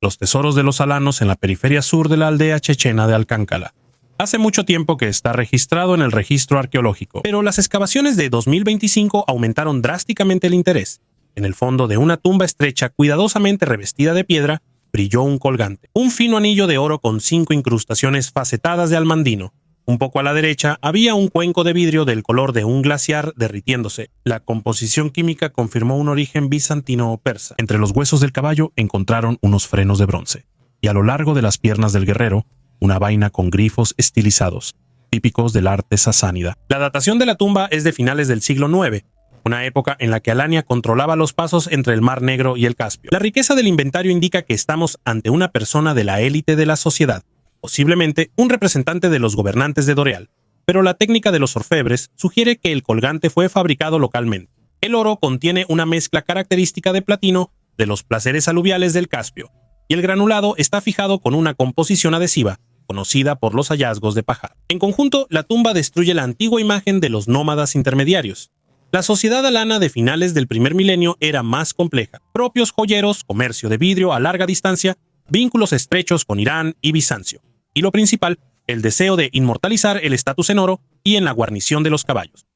Speaker 1: Los tesoros de los alanos en la periferia sur de la aldea chechena de Alcáncala. Hace mucho tiempo que está registrado en el registro arqueológico, pero las excavaciones de 2025 aumentaron drásticamente el interés. En el fondo de una tumba estrecha, cuidadosamente revestida de piedra, brilló un colgante. Un fino anillo de oro con 5 incrustaciones facetadas de almandino. Un poco a la derecha había un cuenco de vidrio del color de un glaciar derritiéndose. La composición química confirmó un origen bizantino o persa. Entre los huesos del caballo encontraron unos frenos de bronce. Y a lo largo de las piernas del guerrero, una vaina con grifos estilizados, típicos del arte sasánida. La datación de la tumba es de finales del siglo IX, una época en la que Alania controlaba los pasos entre el Mar Negro y el Caspio. La riqueza del inventario indica que estamos ante una persona de la élite de la sociedad, posiblemente un representante de los gobernantes de Doreal, pero la técnica de los orfebres sugiere que el colgante fue fabricado localmente. El oro contiene una mezcla característica de platino de los placeres aluviales del Caspio, y el granulado está fijado con una composición adhesiva, conocida por los hallazgos de pajar. En conjunto, la tumba destruye la antigua imagen de los nómadas intermediarios. La sociedad alana de finales del primer milenio era más compleja. Propios joyeros, comercio de vidrio a larga distancia, vínculos estrechos con Irán y Bizancio. Y lo principal, el deseo de inmortalizar el estatus en oro y en la guarnición de los caballos.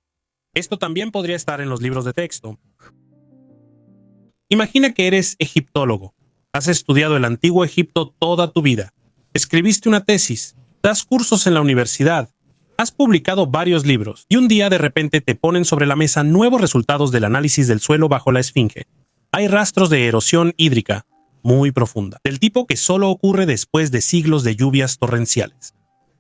Speaker 1: Esto también podría estar en los libros de texto. Imagina que eres egiptólogo. Has estudiado el antiguo Egipto toda tu vida. Escribiste una tesis, das cursos en la universidad, has publicado varios libros y un día de repente te ponen sobre la mesa nuevos resultados del análisis del suelo bajo la Esfinge. Hay rastros de erosión hídrica muy profunda, del tipo que solo ocurre después de siglos de lluvias torrenciales.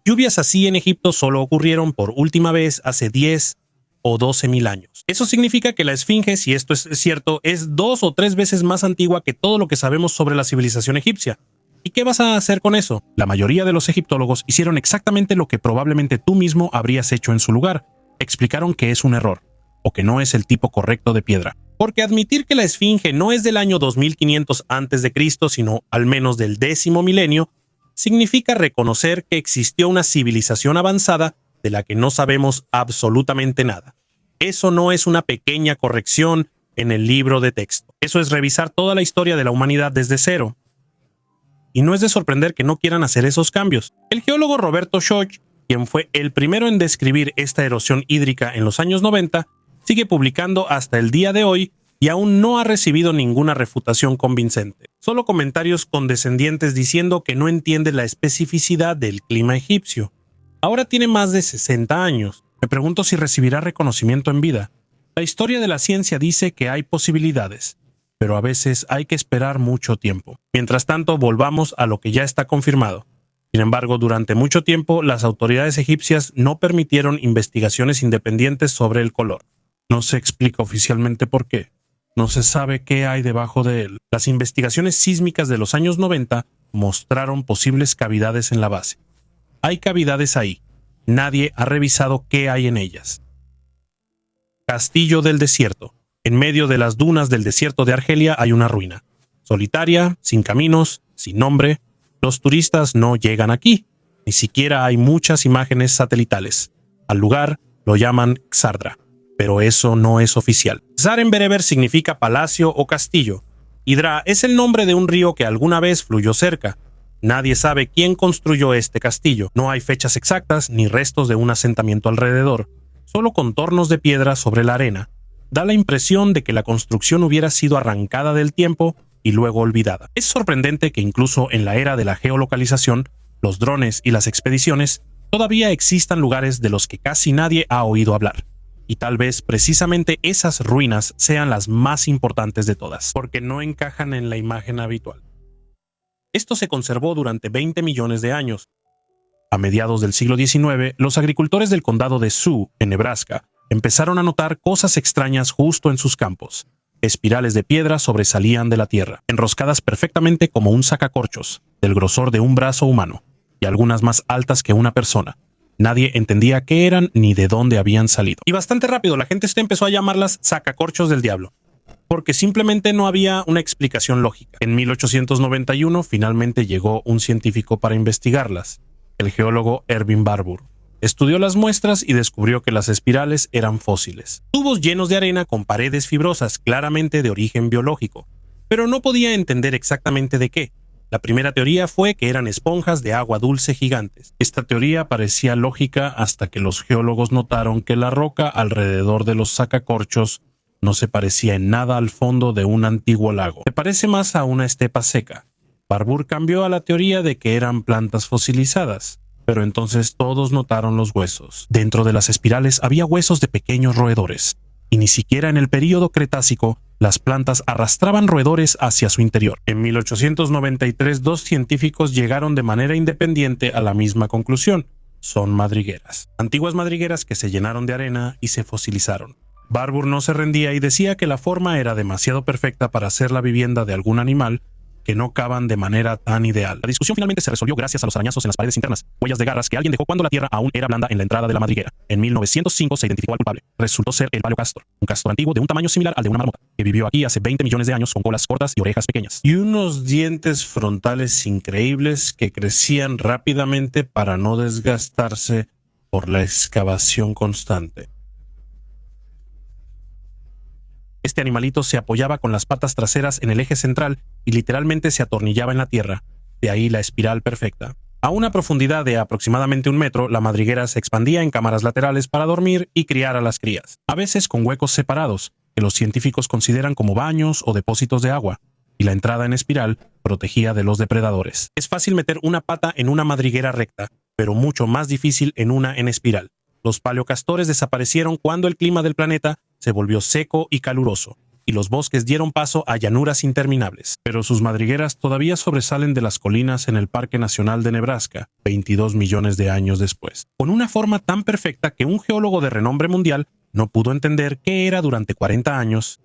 Speaker 1: Lluvias así en Egipto solo ocurrieron por última vez hace 10 o 12.000 años. Eso significa que la Esfinge, si esto es cierto, es 2 o 3 veces más antigua que todo lo que sabemos sobre la civilización egipcia. ¿Y qué vas a hacer con eso? La mayoría de los egiptólogos hicieron exactamente lo que probablemente tú mismo habrías hecho en su lugar. Explicaron que es un error, o que no es el tipo correcto de piedra. Porque admitir que la Esfinge no es del año 2500 a.C., sino al menos del 10º milenio, significa reconocer que existió una civilización avanzada de la que no sabemos absolutamente nada. Eso no es una pequeña corrección en el libro de texto. Eso es revisar toda la historia de la humanidad desde cero. Y no es de sorprender que no quieran hacer esos cambios. El geólogo Roberto Schoch, quien fue el primero en describir esta erosión hídrica en los años 90, sigue publicando hasta el día de hoy y aún no ha recibido ninguna refutación convincente. Solo comentarios condescendientes diciendo que no entiende la especificidad del clima egipcio. Ahora tiene más de 60 años. Me pregunto si recibirá reconocimiento en vida. La historia de la ciencia dice que hay posibilidades, pero a veces hay que esperar mucho tiempo. Mientras tanto, volvamos a lo que ya está confirmado. Sin embargo, durante mucho tiempo, las autoridades egipcias no permitieron investigaciones independientes sobre el color. No se explica oficialmente por qué. No se sabe qué hay debajo de él. Las investigaciones sísmicas de los años 90 mostraron posibles cavidades en la base. Hay cavidades ahí. Nadie ha revisado qué hay en ellas. Castillo del desierto. En medio de las dunas del desierto de Argelia hay una ruina. Solitaria, sin caminos, sin nombre. Los turistas no llegan aquí. Ni siquiera hay muchas imágenes satelitales. Al lugar lo llaman Xardra, pero eso no es oficial. Zar en bereber significa palacio o castillo. Hidra es el nombre de un río que alguna vez fluyó cerca. Nadie sabe quién construyó este castillo. No hay fechas exactas ni restos de un asentamiento alrededor. Solo contornos de piedra sobre la arena. Da la impresión de que la construcción hubiera sido arrancada del tiempo y luego olvidada. Es sorprendente que incluso en la era de la geolocalización, los drones y las expediciones, todavía existan lugares de los que casi nadie ha oído hablar. Y tal vez precisamente esas ruinas sean las más importantes de todas, porque no encajan en la imagen habitual. Esto se conservó durante 20 millones de años. A mediados del siglo XIX, los agricultores del condado de Sioux, en Nebraska, empezaron a notar cosas extrañas justo en sus campos. Espirales de piedra sobresalían de la tierra, enroscadas perfectamente como un sacacorchos, del grosor de un brazo humano, y algunas más altas que una persona. Nadie entendía qué eran ni de dónde habían salido. Y bastante rápido la gente empezó a llamarlas sacacorchos del diablo, porque simplemente no había una explicación lógica. En 1891 finalmente llegó un científico para investigarlas, el geólogo Erwin Barbour. Estudió las muestras y descubrió que las espirales eran fósiles. Tubos llenos de arena con paredes fibrosas, claramente de origen biológico, pero no podía entender exactamente de qué. La primera teoría fue que eran esponjas de agua dulce gigantes. Esta teoría parecía lógica hasta que los geólogos notaron que la roca alrededor de los sacacorchos no se parecía en nada al fondo de un antiguo lago. Se parece más a una estepa seca. Barbour cambió a la teoría de que eran plantas fosilizadas. Pero entonces todos notaron los huesos. Dentro de las espirales había huesos de pequeños roedores, y ni siquiera en el período Cretácico las plantas arrastraban roedores hacia su interior. En 1893, dos científicos llegaron de manera independiente a la misma conclusión. Son madrigueras. Antiguas madrigueras que se llenaron de arena y se fosilizaron. Barbour no se rendía y decía que la forma era demasiado perfecta para ser la vivienda de algún animal, que no caban de manera tan ideal. La discusión finalmente se resolvió gracias a los arañazos en las paredes internas, huellas de garras que alguien dejó cuando la tierra aún era blanda en la entrada de la madriguera. En 1905 se identificó al culpable. Resultó ser el paleocastor, un castor antiguo de un tamaño similar al de una marmota, que vivió aquí hace 20 millones de años con colas cortas y orejas pequeñas. Y unos dientes frontales increíbles que crecían rápidamente para no desgastarse por la excavación constante. Este animalito se apoyaba con las patas traseras en el eje central y literalmente se atornillaba en la tierra, de ahí la espiral perfecta. A una profundidad de aproximadamente 1 metro, la madriguera se expandía en cámaras laterales para dormir y criar a las crías, a veces con huecos separados, que los científicos consideran como baños o depósitos de agua, y la entrada en espiral protegía de los depredadores. Es fácil meter una pata en una madriguera recta, pero mucho más difícil en una en espiral. Los paleocastores desaparecieron cuando el clima del planeta se volvió seco y caluroso, y los bosques dieron paso a llanuras interminables. Pero sus madrigueras todavía sobresalen de las colinas en el Parque Nacional de Nebraska, 22 millones de años después, con una forma tan perfecta que un geólogo de renombre mundial no pudo entender qué era durante 40 años.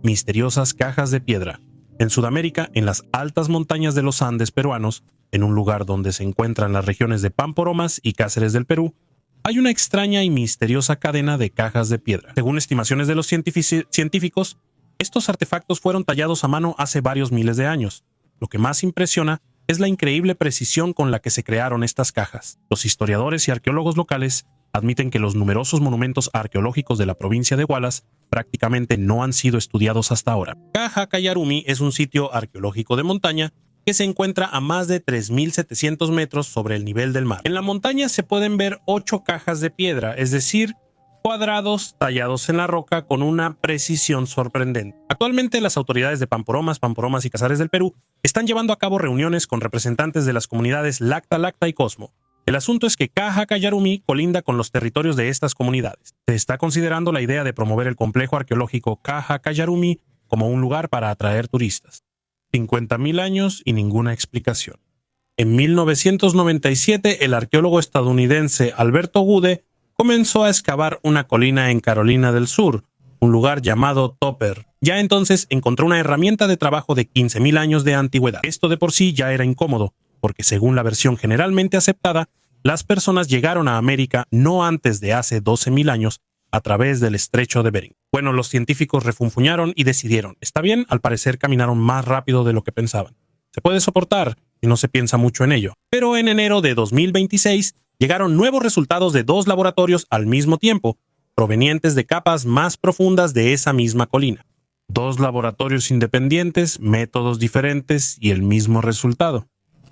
Speaker 1: Misteriosas cajas de piedra. En Sudamérica, en las altas montañas de los Andes peruanos, en un lugar donde se encuentran las regiones de Pamporomas y Cáceres del Perú, hay una extraña y misteriosa cadena de cajas de piedra. Según estimaciones de los científicos, estos artefactos fueron tallados a mano hace varios miles de años. Lo que más impresiona es la increíble precisión con la que se crearon estas cajas. Los historiadores y arqueólogos locales admiten que los numerosos monumentos arqueológicos de la provincia de Wallace prácticamente no han sido estudiados hasta ahora. Caja Cayarumi es un sitio arqueológico de montaña que se encuentra a más de 3.700 metros sobre el nivel del mar. En la montaña se pueden ver 8 cajas de piedra, es decir, cuadrados tallados en la roca con una precisión sorprendente. Actualmente las autoridades de Pamporomas y Cáceres del Perú están llevando a cabo reuniones con representantes de las comunidades Lacta y Cosmo, El asunto es que Caja-Cayarumí colinda con los territorios de estas comunidades. Se está considerando la idea de promover el complejo arqueológico Caja-Cayarumí como un lugar para atraer turistas. 50.000 años y ninguna explicación. En 1997, el arqueólogo estadounidense Alberto Gude comenzó a excavar una colina en Carolina del Sur, un lugar llamado Topper. Ya entonces encontró una herramienta de trabajo de 15.000 años de antigüedad. Esto de por sí ya era incómodo, porque según la versión generalmente aceptada, las personas llegaron a América no antes de hace 12.000 años a través del estrecho de Bering. Bueno, los científicos refunfuñaron y decidieron, está bien, al parecer caminaron más rápido de lo que pensaban. Se puede soportar si no se piensa mucho en ello. Pero en enero de 2026 llegaron nuevos resultados de 2 laboratorios al mismo tiempo, provenientes de capas más profundas de esa misma colina. 2 laboratorios independientes, métodos diferentes y el mismo resultado.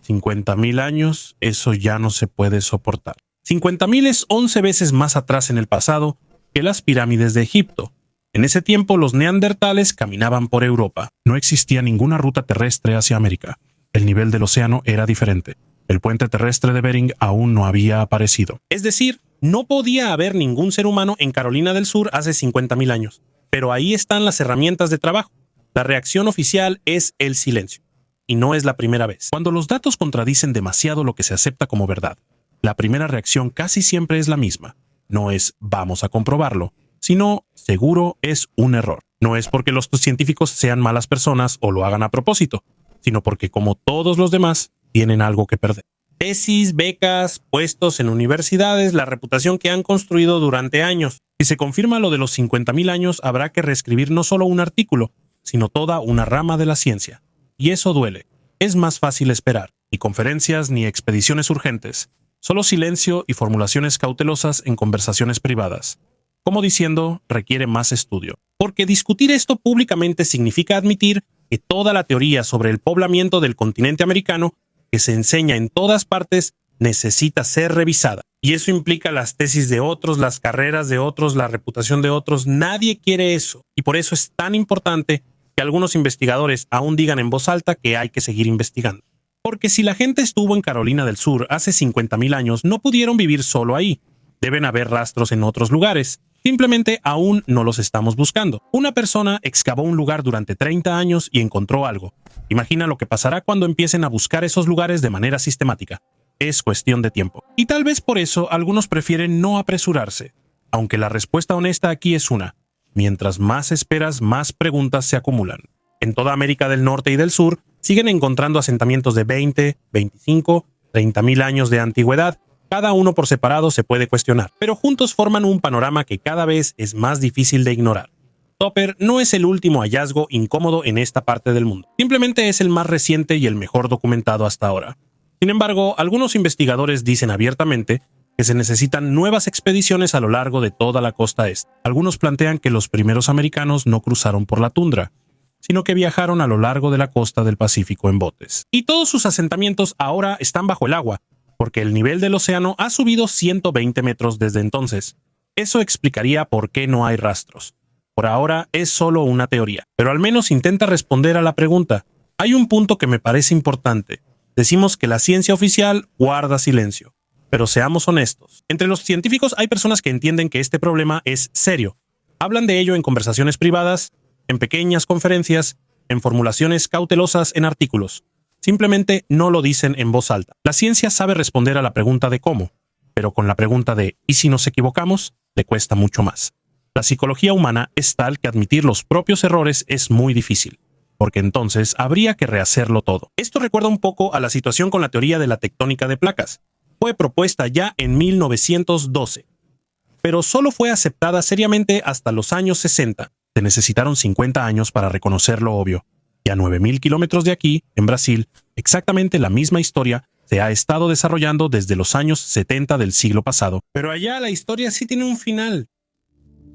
Speaker 1: 50.000 años, eso ya no se puede soportar. 50.000 es 11 veces más atrás en el pasado que las pirámides de Egipto. En ese tiempo los neandertales caminaban por Europa. No existía ninguna ruta terrestre hacia América. El nivel del océano era diferente. El puente terrestre de Bering aún no había aparecido. Es decir, no podía haber ningún ser humano en Carolina del Sur hace 50.000 años. Pero ahí están las herramientas de trabajo. La reacción oficial es el silencio. Y no es la primera vez. Cuando los datos contradicen demasiado lo que se acepta como verdad, la primera reacción casi siempre es la misma. No es vamos a comprobarlo, sino seguro es un error. No es porque los científicos sean malas personas o lo hagan a propósito, sino porque como todos los demás, tienen algo que perder. Tesis, becas, puestos en universidades, la reputación que han construido durante años. Si se confirma lo de los 50.000 años, habrá que reescribir no solo un artículo, sino toda una rama de la ciencia. Y eso duele. Es más fácil esperar. Ni conferencias ni expediciones urgentes. Solo silencio y formulaciones cautelosas en conversaciones privadas. Como diciendo, requiere más estudio. Porque discutir esto públicamente significa admitir que toda la teoría sobre el poblamiento del continente americano, que se enseña en todas partes, necesita ser revisada. Y eso implica las tesis de otros, las carreras de otros, la reputación de otros. Nadie quiere eso. Y por eso es tan importante que algunos investigadores aún digan en voz alta que hay que seguir investigando. Porque si la gente estuvo en Carolina del Sur hace 50.000 años, no pudieron vivir solo ahí. Deben haber rastros en otros lugares. Simplemente aún no los estamos buscando. Una persona excavó un lugar durante 30 años y encontró algo. Imagina lo que pasará cuando empiecen a buscar esos lugares de manera sistemática. Es cuestión de tiempo. Y tal vez por eso algunos prefieren no apresurarse. Aunque la respuesta honesta aquí es una. Mientras más esperas, más preguntas se acumulan. En toda América del Norte y del Sur siguen encontrando asentamientos de 20, 25, 30.000 años de antigüedad. Cada uno por separado se puede cuestionar, pero juntos forman un panorama que cada vez es más difícil de ignorar. Topper no es el último hallazgo incómodo en esta parte del mundo. Simplemente es el más reciente y el mejor documentado hasta ahora. Sin embargo, algunos investigadores dicen abiertamente que se necesitan nuevas expediciones a lo largo de toda la costa este. Algunos plantean que los primeros americanos no cruzaron por la tundra, sino que viajaron a lo largo de la costa del Pacífico en botes. Y todos sus asentamientos ahora están bajo el agua, porque el nivel del océano ha subido 120 metros desde entonces. Eso explicaría por qué no hay rastros. Por ahora es solo una teoría, pero al menos intenta responder a la pregunta. Hay un punto que me parece importante. Decimos que la ciencia oficial guarda silencio. Pero seamos honestos. Entre los científicos hay personas que entienden que este problema es serio. Hablan de ello en conversaciones privadas, en pequeñas conferencias, en formulaciones cautelosas en artículos. Simplemente no lo dicen en voz alta. La ciencia sabe responder a la pregunta de cómo, pero con la pregunta de ¿y si nos equivocamos? Le cuesta mucho más. La psicología humana es tal que admitir los propios errores es muy difícil, porque entonces habría que rehacerlo todo. Esto recuerda un poco a la situación con la teoría de la tectónica de placas. Fue propuesta ya en 1912, pero solo fue aceptada seriamente hasta los años 60. Se necesitaron 50 años para reconocer lo obvio. Y a 9.000 kilómetros de aquí, en Brasil, exactamente la misma historia se ha estado desarrollando desde los años 70 del siglo pasado. Pero allá la historia sí tiene un final.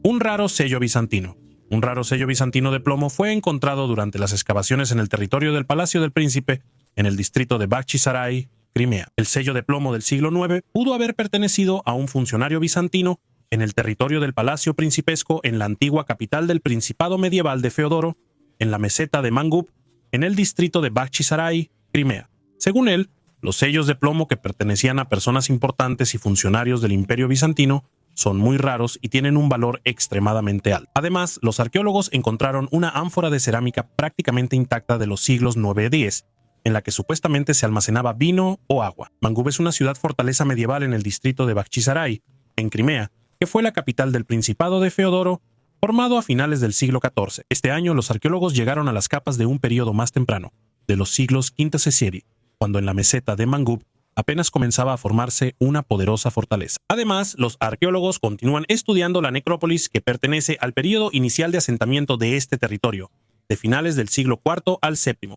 Speaker 1: Un raro sello bizantino. Un raro sello bizantino de plomo fue encontrado durante las excavaciones en el territorio del Palacio del Príncipe, en el distrito de Bakhchisaray, Crimea. El sello de plomo del siglo IX pudo haber pertenecido a un funcionario bizantino en el territorio del Palacio Principesco en la antigua capital del Principado medieval de Feodoro, en la meseta de Mangup, en el distrito de Bakhchisaray, Crimea. Según él, Los sellos de plomo que pertenecían a personas importantes y funcionarios del Imperio Bizantino son muy raros y tienen un valor extremadamente alto. Además, los arqueólogos encontraron una ánfora de cerámica prácticamente intacta de los siglos 9 y 10, en la que supuestamente se almacenaba vino o agua. Mangub es una ciudad-fortaleza medieval en el distrito de Bakhchisaray, en Crimea, que fue la capital del Principado de Feodoro, formado a finales del siglo XIV. Este año, los arqueólogos llegaron a las capas de un periodo más temprano, de los siglos V-Sesieri, cuando en la meseta de Mangub apenas comenzaba a formarse una poderosa fortaleza. Además, los arqueólogos continúan estudiando la necrópolis que pertenece al periodo inicial de asentamiento de este territorio, de finales del siglo IV al VII.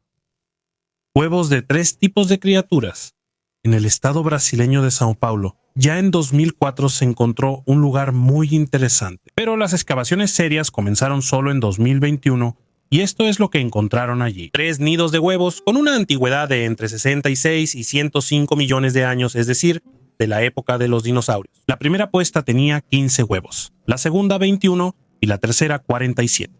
Speaker 1: Huevos de 3 tipos de criaturas. En el estado brasileño de São Paulo, ya en 2004 se encontró un lugar muy interesante, pero las excavaciones serias comenzaron solo en 2021 y esto es lo que encontraron allí. 3 nidos de huevos con una antigüedad de entre 66 y 105 millones de años, es decir, de la época de los dinosaurios. La primera puesta tenía 15 huevos, la segunda 21 y la tercera 47.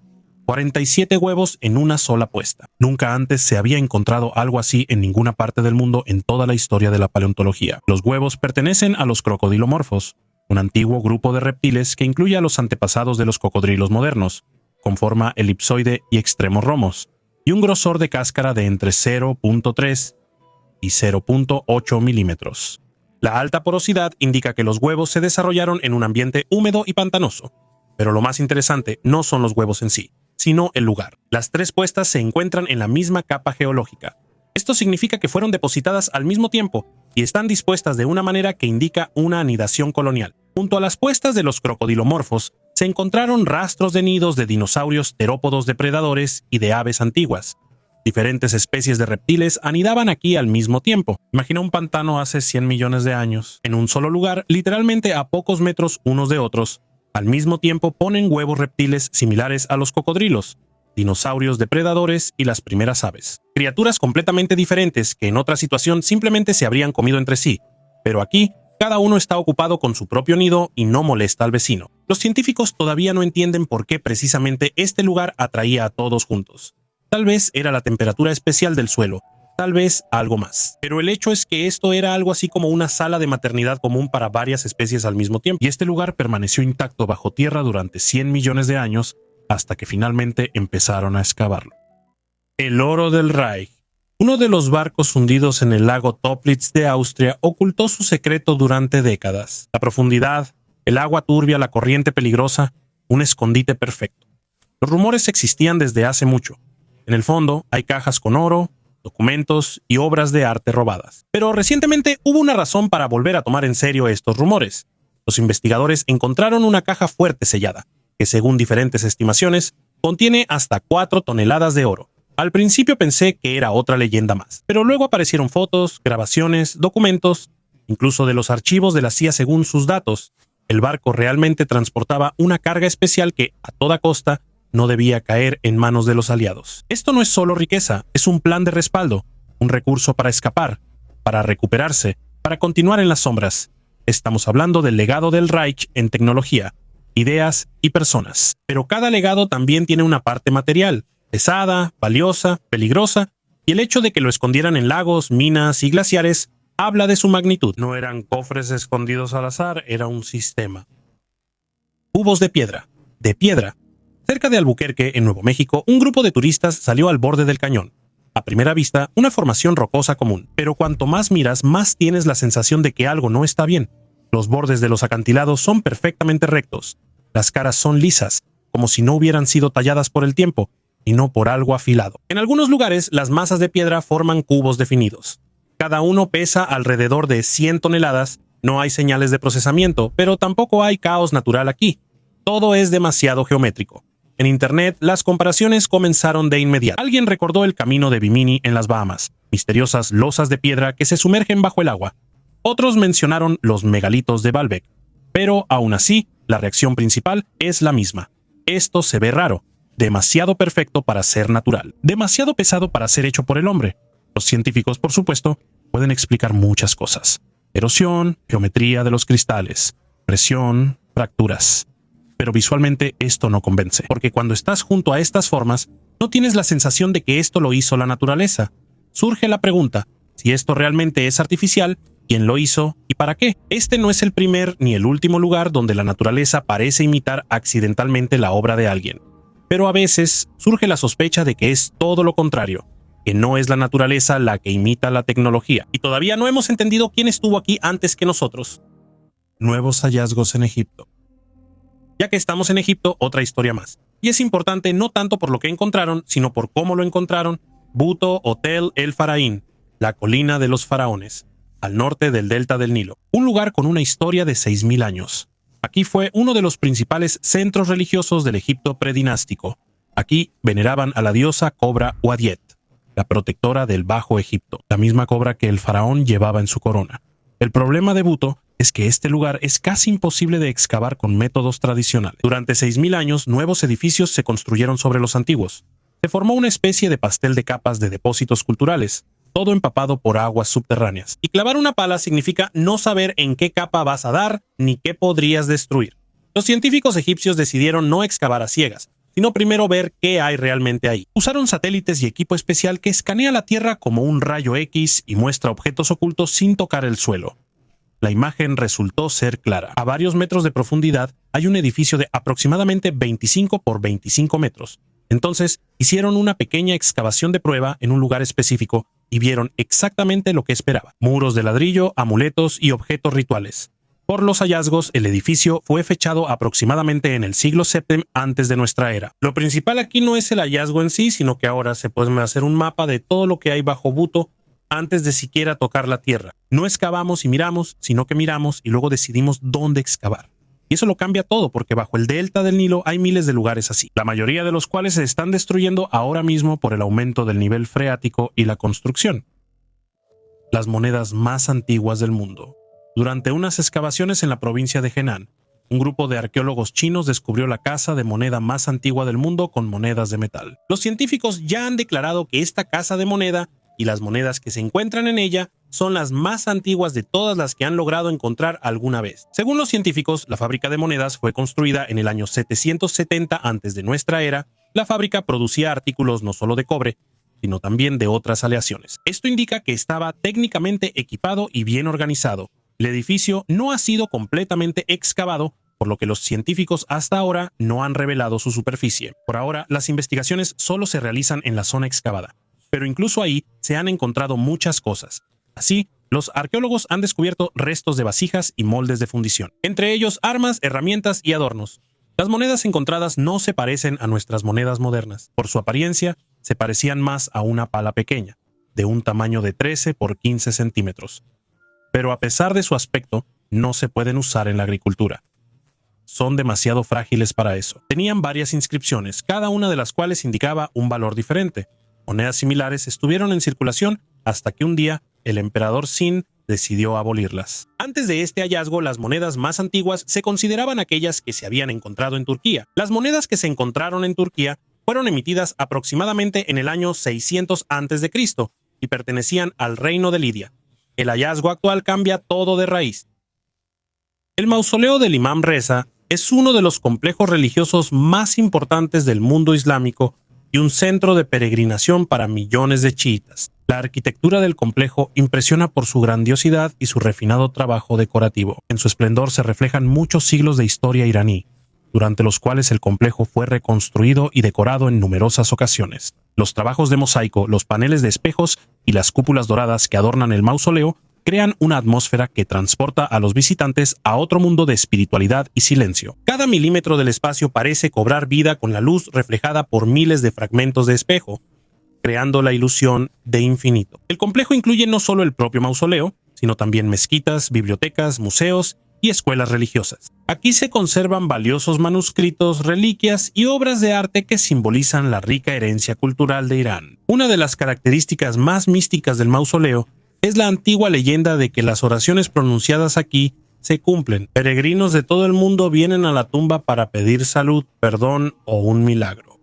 Speaker 1: 47 huevos en una sola puesta. Nunca antes se había encontrado algo así en ninguna parte del mundo en toda la historia de la paleontología. Los huevos pertenecen a los crocodilomorfos, un antiguo grupo de reptiles que incluye a los antepasados de los cocodrilos modernos, con forma elipsoide y extremos romos, y un grosor de cáscara de entre 0.3 y 0.8 milímetros. La alta porosidad indica que los huevos se desarrollaron en un ambiente húmedo y pantanoso, pero lo más interesante no son los huevos en sí, sino el lugar. Las 3 puestas se encuentran en la misma capa geológica. Esto significa que fueron depositadas al mismo tiempo y están dispuestas de una manera que indica una anidación colonial. Junto a las puestas de los crocodilomorfos, se encontraron rastros de nidos de dinosaurios terópodos depredadores y de aves antiguas. Diferentes especies de reptiles anidaban aquí al mismo tiempo. Imagina un pantano hace 100 millones de años. En un solo lugar, literalmente a pocos metros unos de otros, al mismo tiempo ponen huevos reptiles similares a los cocodrilos, dinosaurios depredadores y las primeras aves. Criaturas completamente diferentes que en otra situación simplemente se habrían comido entre sí, pero aquí cada uno está ocupado con su propio nido y no molesta al vecino. Los científicos todavía no entienden por qué precisamente este lugar atraía a todos juntos. Tal vez era la temperatura especial del suelo, tal vez algo más. Pero el hecho es que esto era algo así como una sala de maternidad común para varias especies al mismo tiempo, y este lugar permaneció intacto bajo tierra durante 100 millones de años hasta que finalmente empezaron a excavarlo. El oro del Reich. Uno de los barcos hundidos en el lago Toplitz de Austria ocultó su secreto durante décadas. La profundidad, el agua turbia, la corriente peligrosa, un escondite perfecto. Los rumores existían desde hace mucho. En el fondo hay cajas con oro, documentos y obras de arte robadas. Pero recientemente hubo una razón para volver a tomar en serio estos rumores. Los investigadores encontraron una caja fuerte sellada, que según diferentes estimaciones, contiene hasta 4 toneladas de oro. Al principio pensé que era otra leyenda más, pero luego aparecieron fotos, grabaciones, documentos, incluso de los archivos de la CIA según sus datos. El barco realmente transportaba una carga especial que, a toda costa, no debía caer en manos de los aliados. Esto no es solo riqueza, es un plan de respaldo, un recurso para escapar, para recuperarse, para continuar en las sombras. Estamos hablando del legado del Reich en tecnología, ideas y personas. Pero cada legado también tiene una parte material, pesada, valiosa, peligrosa, y el hecho de que lo escondieran en lagos, minas y glaciares habla de su magnitud. No eran cofres escondidos al azar, era un sistema. Cubos de piedra. De piedra. Cerca de Albuquerque, en Nuevo México, un grupo de turistas salió al borde del cañón. A primera vista, una formación rocosa común, pero cuanto más miras, más tienes la sensación de que algo no está bien. Los bordes de los acantilados son perfectamente rectos. Las caras son lisas, como si no hubieran sido talladas por el tiempo, y no por algo afilado. En algunos lugares, las masas de piedra forman cubos definidos. Cada uno pesa alrededor de 100 toneladas, no hay señales de procesamiento, pero tampoco hay caos natural aquí. Todo es demasiado geométrico. En Internet, las comparaciones comenzaron de inmediato. Alguien recordó el camino de Bimini en las Bahamas, misteriosas losas de piedra que se sumergen bajo el agua. Otros mencionaron los megalitos de Baalbek, pero aún así, la reacción principal es la misma. Esto se ve raro. Demasiado perfecto para ser natural, demasiado pesado para ser hecho por el hombre. Los científicos, por supuesto, pueden explicar muchas cosas. Erosión, geometría de los cristales, presión, fracturas. Pero visualmente esto no convence, porque cuando estás junto a estas formas, no tienes la sensación de que esto lo hizo la naturaleza. Surge la pregunta, Si esto realmente es artificial, ¿quién lo hizo y para qué? Este no es el primer ni el último lugar donde la naturaleza parece imitar accidentalmente la obra de alguien. Pero a veces surge la sospecha de que es todo lo contrario, que no es la naturaleza la que imita la tecnología. Y todavía no hemos entendido quién estuvo aquí antes que nosotros. Nuevos hallazgos en Egipto. Ya que estamos en Egipto, otra historia más. Y es importante no tanto por lo que encontraron, sino por cómo lo encontraron. Buto Hotel El Faraín, la colina de los faraones, al norte del delta del Nilo. Un lugar con una historia de 6.000 años. Aquí fue uno de los principales centros religiosos del Egipto predinástico. Aquí veneraban a la diosa cobra Uadiet, la protectora del Bajo Egipto, la misma cobra que el faraón llevaba en su corona. El problema de Buto es que este lugar es casi imposible de excavar con métodos tradicionales. Durante 6.000 años, nuevos edificios se construyeron sobre los antiguos. Se formó una especie de pastel de capas de depósitos culturales, todo empapado por aguas subterráneas. Y clavar una pala significa no saber en qué capa vas a dar ni qué podrías destruir. Los científicos egipcios decidieron no excavar a ciegas, sino primero ver qué hay realmente ahí. Usaron satélites y equipo especial que escanea la Tierra como un rayo X y muestra objetos ocultos sin tocar el suelo. La imagen resultó ser clara. A varios metros de profundidad hay un edificio de aproximadamente 25 por 25 metros. Entonces, hicieron una pequeña excavación de prueba en un lugar específico y vieron exactamente lo que esperaban: muros de ladrillo, amuletos y objetos rituales. Por los hallazgos, el edificio fue fechado aproximadamente en el siglo VII antes de nuestra era. Lo principal aquí no es el hallazgo en sí, sino que ahora se puede hacer un mapa de todo lo que hay bajo Buto antes de siquiera tocar la tierra. No excavamos y miramos, sino que miramos y luego decidimos dónde excavar. Y eso lo cambia todo, porque bajo el delta del Nilo hay miles de lugares así, la mayoría de los cuales se están destruyendo ahora mismo por el aumento del nivel freático y la construcción. Las monedas más antiguas del mundo. Durante unas excavaciones en la provincia de Henan, un grupo de arqueólogos chinos descubrió la casa de moneda más antigua del mundo con monedas de metal. Los científicos ya han declarado que esta casa de moneda y las monedas que se encuentran en ella son las más antiguas de todas las que han logrado encontrar alguna vez. Según los científicos, la fábrica de monedas fue construida en el año 770 antes de nuestra era. La fábrica producía artículos no solo de cobre, sino también de otras aleaciones. Esto indica que estaba técnicamente equipado y bien organizado. El edificio no ha sido completamente excavado, por lo que los científicos hasta ahora no han revelado su superficie. Por ahora, las investigaciones solo se realizan en la zona excavada, pero incluso ahí se han encontrado muchas cosas. Así, los arqueólogos han descubierto restos de vasijas y moldes de fundición, entre ellos armas, herramientas y adornos. Las monedas encontradas no se parecen a nuestras monedas modernas. Por su apariencia, se parecían más a una pala pequeña, de un tamaño de 13 por 15 centímetros. Pero a pesar de su aspecto, no se pueden usar en la agricultura. Son demasiado frágiles para eso. Tenían varias inscripciones, cada una de las cuales indicaba un valor diferente. Monedas similares estuvieron en circulación hasta que un día el emperador Sin decidió abolirlas. Antes de este hallazgo, las monedas más antiguas se consideraban aquellas que se habían encontrado en Turquía. Las monedas que se encontraron en Turquía fueron emitidas aproximadamente en el año 600 a.C. y pertenecían al reino de Lidia. El hallazgo actual cambia todo de raíz. El mausoleo del Imam Reza es uno de los complejos religiosos más importantes del mundo islámico y un centro de peregrinación para millones de chiitas. La arquitectura del complejo impresiona por su grandiosidad y su refinado trabajo decorativo. En su esplendor se reflejan muchos siglos de historia iraní, durante los cuales el complejo fue reconstruido y decorado en numerosas ocasiones. Los trabajos de mosaico, los paneles de espejos y las cúpulas doradas que adornan el mausoleo crean una atmósfera que transporta a los visitantes a otro mundo de espiritualidad y silencio. Cada milímetro del espacio parece cobrar vida con la luz reflejada por miles de fragmentos de espejo, creando la ilusión de infinito. El complejo incluye no solo el propio mausoleo, sino también mezquitas, bibliotecas, museos y escuelas religiosas. Aquí se conservan valiosos manuscritos, reliquias y obras de arte que simbolizan la rica herencia cultural de Irán. Una de las características más místicas del mausoleo es la antigua leyenda de que las oraciones pronunciadas aquí se cumplen. Peregrinos de todo el mundo vienen a la tumba para pedir salud, perdón o un milagro.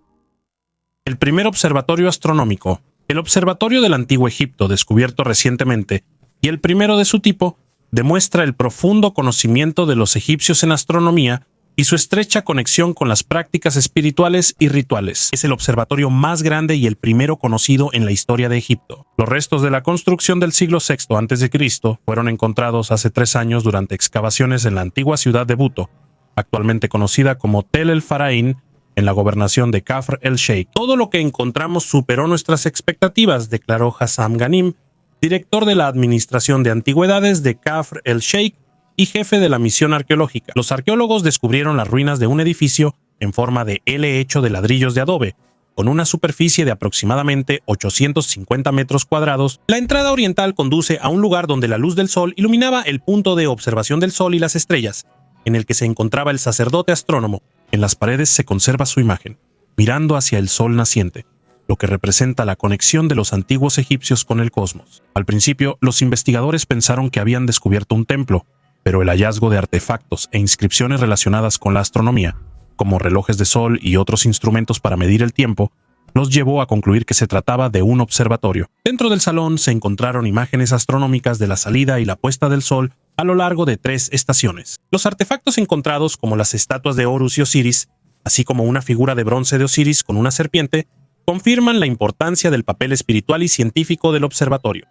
Speaker 1: El primer observatorio astronómico. El observatorio del Antiguo Egipto, descubierto recientemente, y el primero de su tipo, demuestra el profundo conocimiento de los egipcios en astronomía y su estrecha conexión con las prácticas espirituales y rituales. Es el observatorio más grande y el primero conocido en la historia de Egipto. Los restos de la construcción del siglo VI a.C. fueron encontrados hace 3 años durante excavaciones en la antigua ciudad de Buto, actualmente conocida como Tel el Faraín, en la gobernación de Kafr el-Sheikh. Todo lo que encontramos superó nuestras expectativas, declaró Hassam Ghanim, director de la Administración de Antigüedades de Kafr el-Sheikh y jefe de la misión arqueológica. Los arqueólogos descubrieron las ruinas de un edificio en forma de L hecho de ladrillos de adobe, con una superficie de aproximadamente 850 metros cuadrados. La entrada oriental conduce a un lugar donde la luz del sol iluminaba el punto de observación del sol y las estrellas, en el que se encontraba el sacerdote astrónomo. En las paredes se conserva su imagen, mirando hacia el sol naciente, lo que representa la conexión de los antiguos egipcios con el cosmos. Al principio, los investigadores pensaron que habían descubierto un templo, pero el hallazgo de artefactos e inscripciones relacionadas con la astronomía, como relojes de sol y otros instrumentos para medir el tiempo, los llevó a concluir que se trataba de un observatorio. Dentro del salón se encontraron imágenes astronómicas de la salida y la puesta del sol a lo largo de 3 estaciones. Los artefactos encontrados, como las estatuas de Horus y Osiris, así como una figura de bronce de Osiris con una serpiente, confirman la importancia del papel espiritual y científico del observatorio.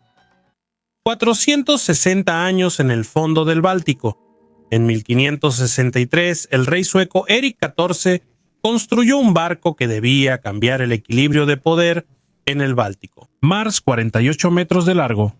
Speaker 1: 460 años en el fondo del Báltico. En 1563, el rey sueco Erik XIV construyó un barco que debía cambiar el equilibrio de poder en el Báltico. Mars, 48 metros de largo,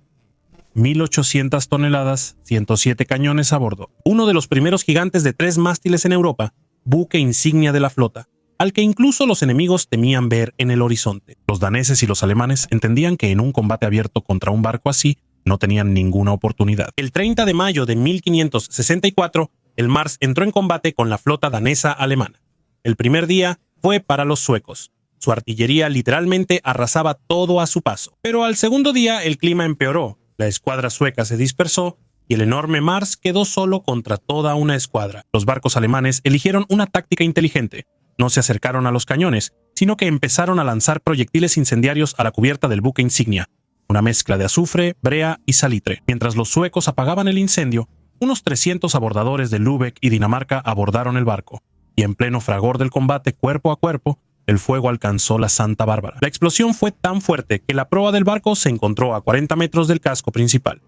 Speaker 1: 1.800 toneladas, 107 cañones a bordo. Uno de los primeros gigantes de 3 mástiles en Europa, buque insignia de la flota, al que incluso los enemigos temían ver en el horizonte. Los daneses y los alemanes entendían que en un combate abierto contra un barco así, no tenían ninguna oportunidad. El 30 de mayo de 1564, el Mars entró en combate con la flota danesa-alemana. El primer día fue para los suecos. Su artillería literalmente arrasaba todo a su paso. Pero al segundo día el clima empeoró, la escuadra sueca se dispersó y el enorme Mars quedó solo contra toda una escuadra. Los barcos alemanes eligieron una táctica inteligente. No se acercaron a los cañones, sino que empezaron a lanzar proyectiles incendiarios a la cubierta del buque insignia, una mezcla de azufre, brea y salitre. Mientras los suecos apagaban el incendio, unos 300 abordadores de Lübeck y Dinamarca abordaron el barco, y en pleno fragor del combate cuerpo a cuerpo, el fuego alcanzó la Santa Bárbara. La explosión fue tan fuerte que la proa del barco se encontró a 40 metros del casco principal.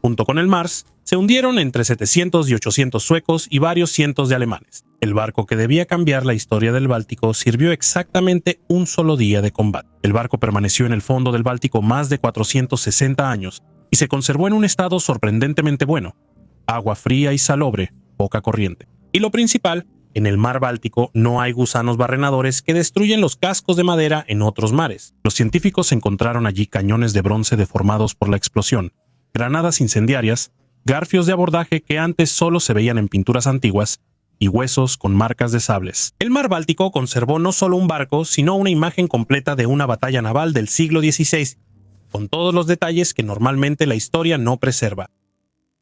Speaker 1: Junto con el Mars, se hundieron entre 700 y 800 suecos y varios cientos de alemanes. El barco que debía cambiar la historia del Báltico sirvió exactamente un solo día de combate. El barco permaneció en el fondo del Báltico más de 460 años y se conservó en un estado sorprendentemente bueno. Agua fría y salobre, poca corriente. Y lo principal, en el mar Báltico no hay gusanos barrenadores que destruyen los cascos de madera en otros mares. Los científicos encontraron allí cañones de bronce deformados por la explosión, granadas incendiarias, garfios de abordaje que antes solo se veían en pinturas antiguas, y huesos con marcas de sables. El mar Báltico conservó no solo un barco, sino una imagen completa de una batalla naval del siglo XVI, con todos los detalles que normalmente la historia no preserva.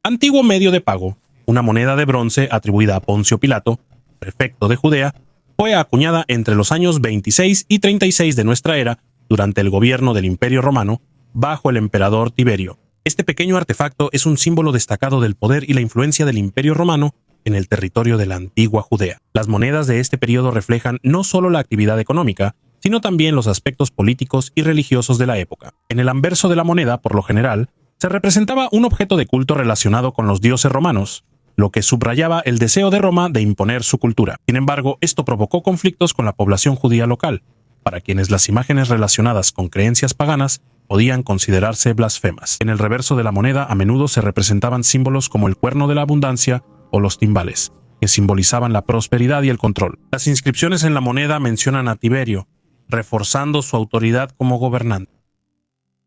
Speaker 1: Antiguo medio de pago, una moneda de bronce atribuida a Poncio Pilato, prefecto de Judea, fue acuñada entre los años 26 y 36 de nuestra era, durante el gobierno del Imperio Romano, bajo el emperador Tiberio. Este pequeño artefacto es un símbolo destacado del poder y la influencia del Imperio Romano en el territorio de la antigua Judea. Las monedas de este periodo reflejan no solo la actividad económica, sino también los aspectos políticos y religiosos de la época. En el anverso de la moneda, por lo general, se representaba un objeto de culto relacionado con los dioses romanos, lo que subrayaba el deseo de Roma de imponer su cultura. Sin embargo, esto provocó conflictos con la población judía local, para quienes las imágenes relacionadas con creencias paganas podían considerarse blasfemas. En el reverso de la moneda a menudo se representaban símbolos como el cuerno de la abundancia o los timbales, que simbolizaban la prosperidad y el control. Las inscripciones en la moneda mencionan a Tiberio, reforzando su autoridad como gobernante.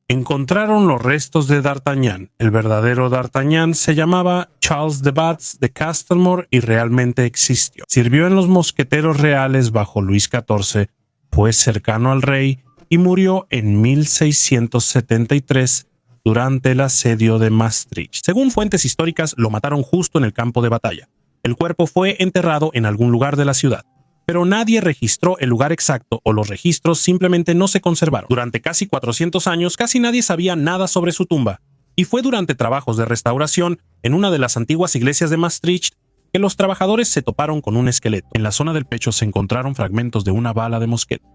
Speaker 1: Encontraron los restos de D'Artagnan. El verdadero D'Artagnan se llamaba Charles de Batz de Castelmore y realmente existió. Sirvió en los mosqueteros reales bajo Luis XIV, fue cercano al rey y murió en 1673 durante el asedio de Maastricht. Según fuentes históricas, lo mataron justo en el campo de batalla. El cuerpo fue enterrado en algún lugar de la ciudad, pero nadie registró el lugar exacto o los registros simplemente no se conservaron. Durante casi 400 años, casi nadie sabía nada sobre su tumba, y fue durante trabajos de restauración en una de las antiguas iglesias de Maastricht que los trabajadores se toparon con un esqueleto. En la zona del pecho se encontraron fragmentos de una bala de mosquete.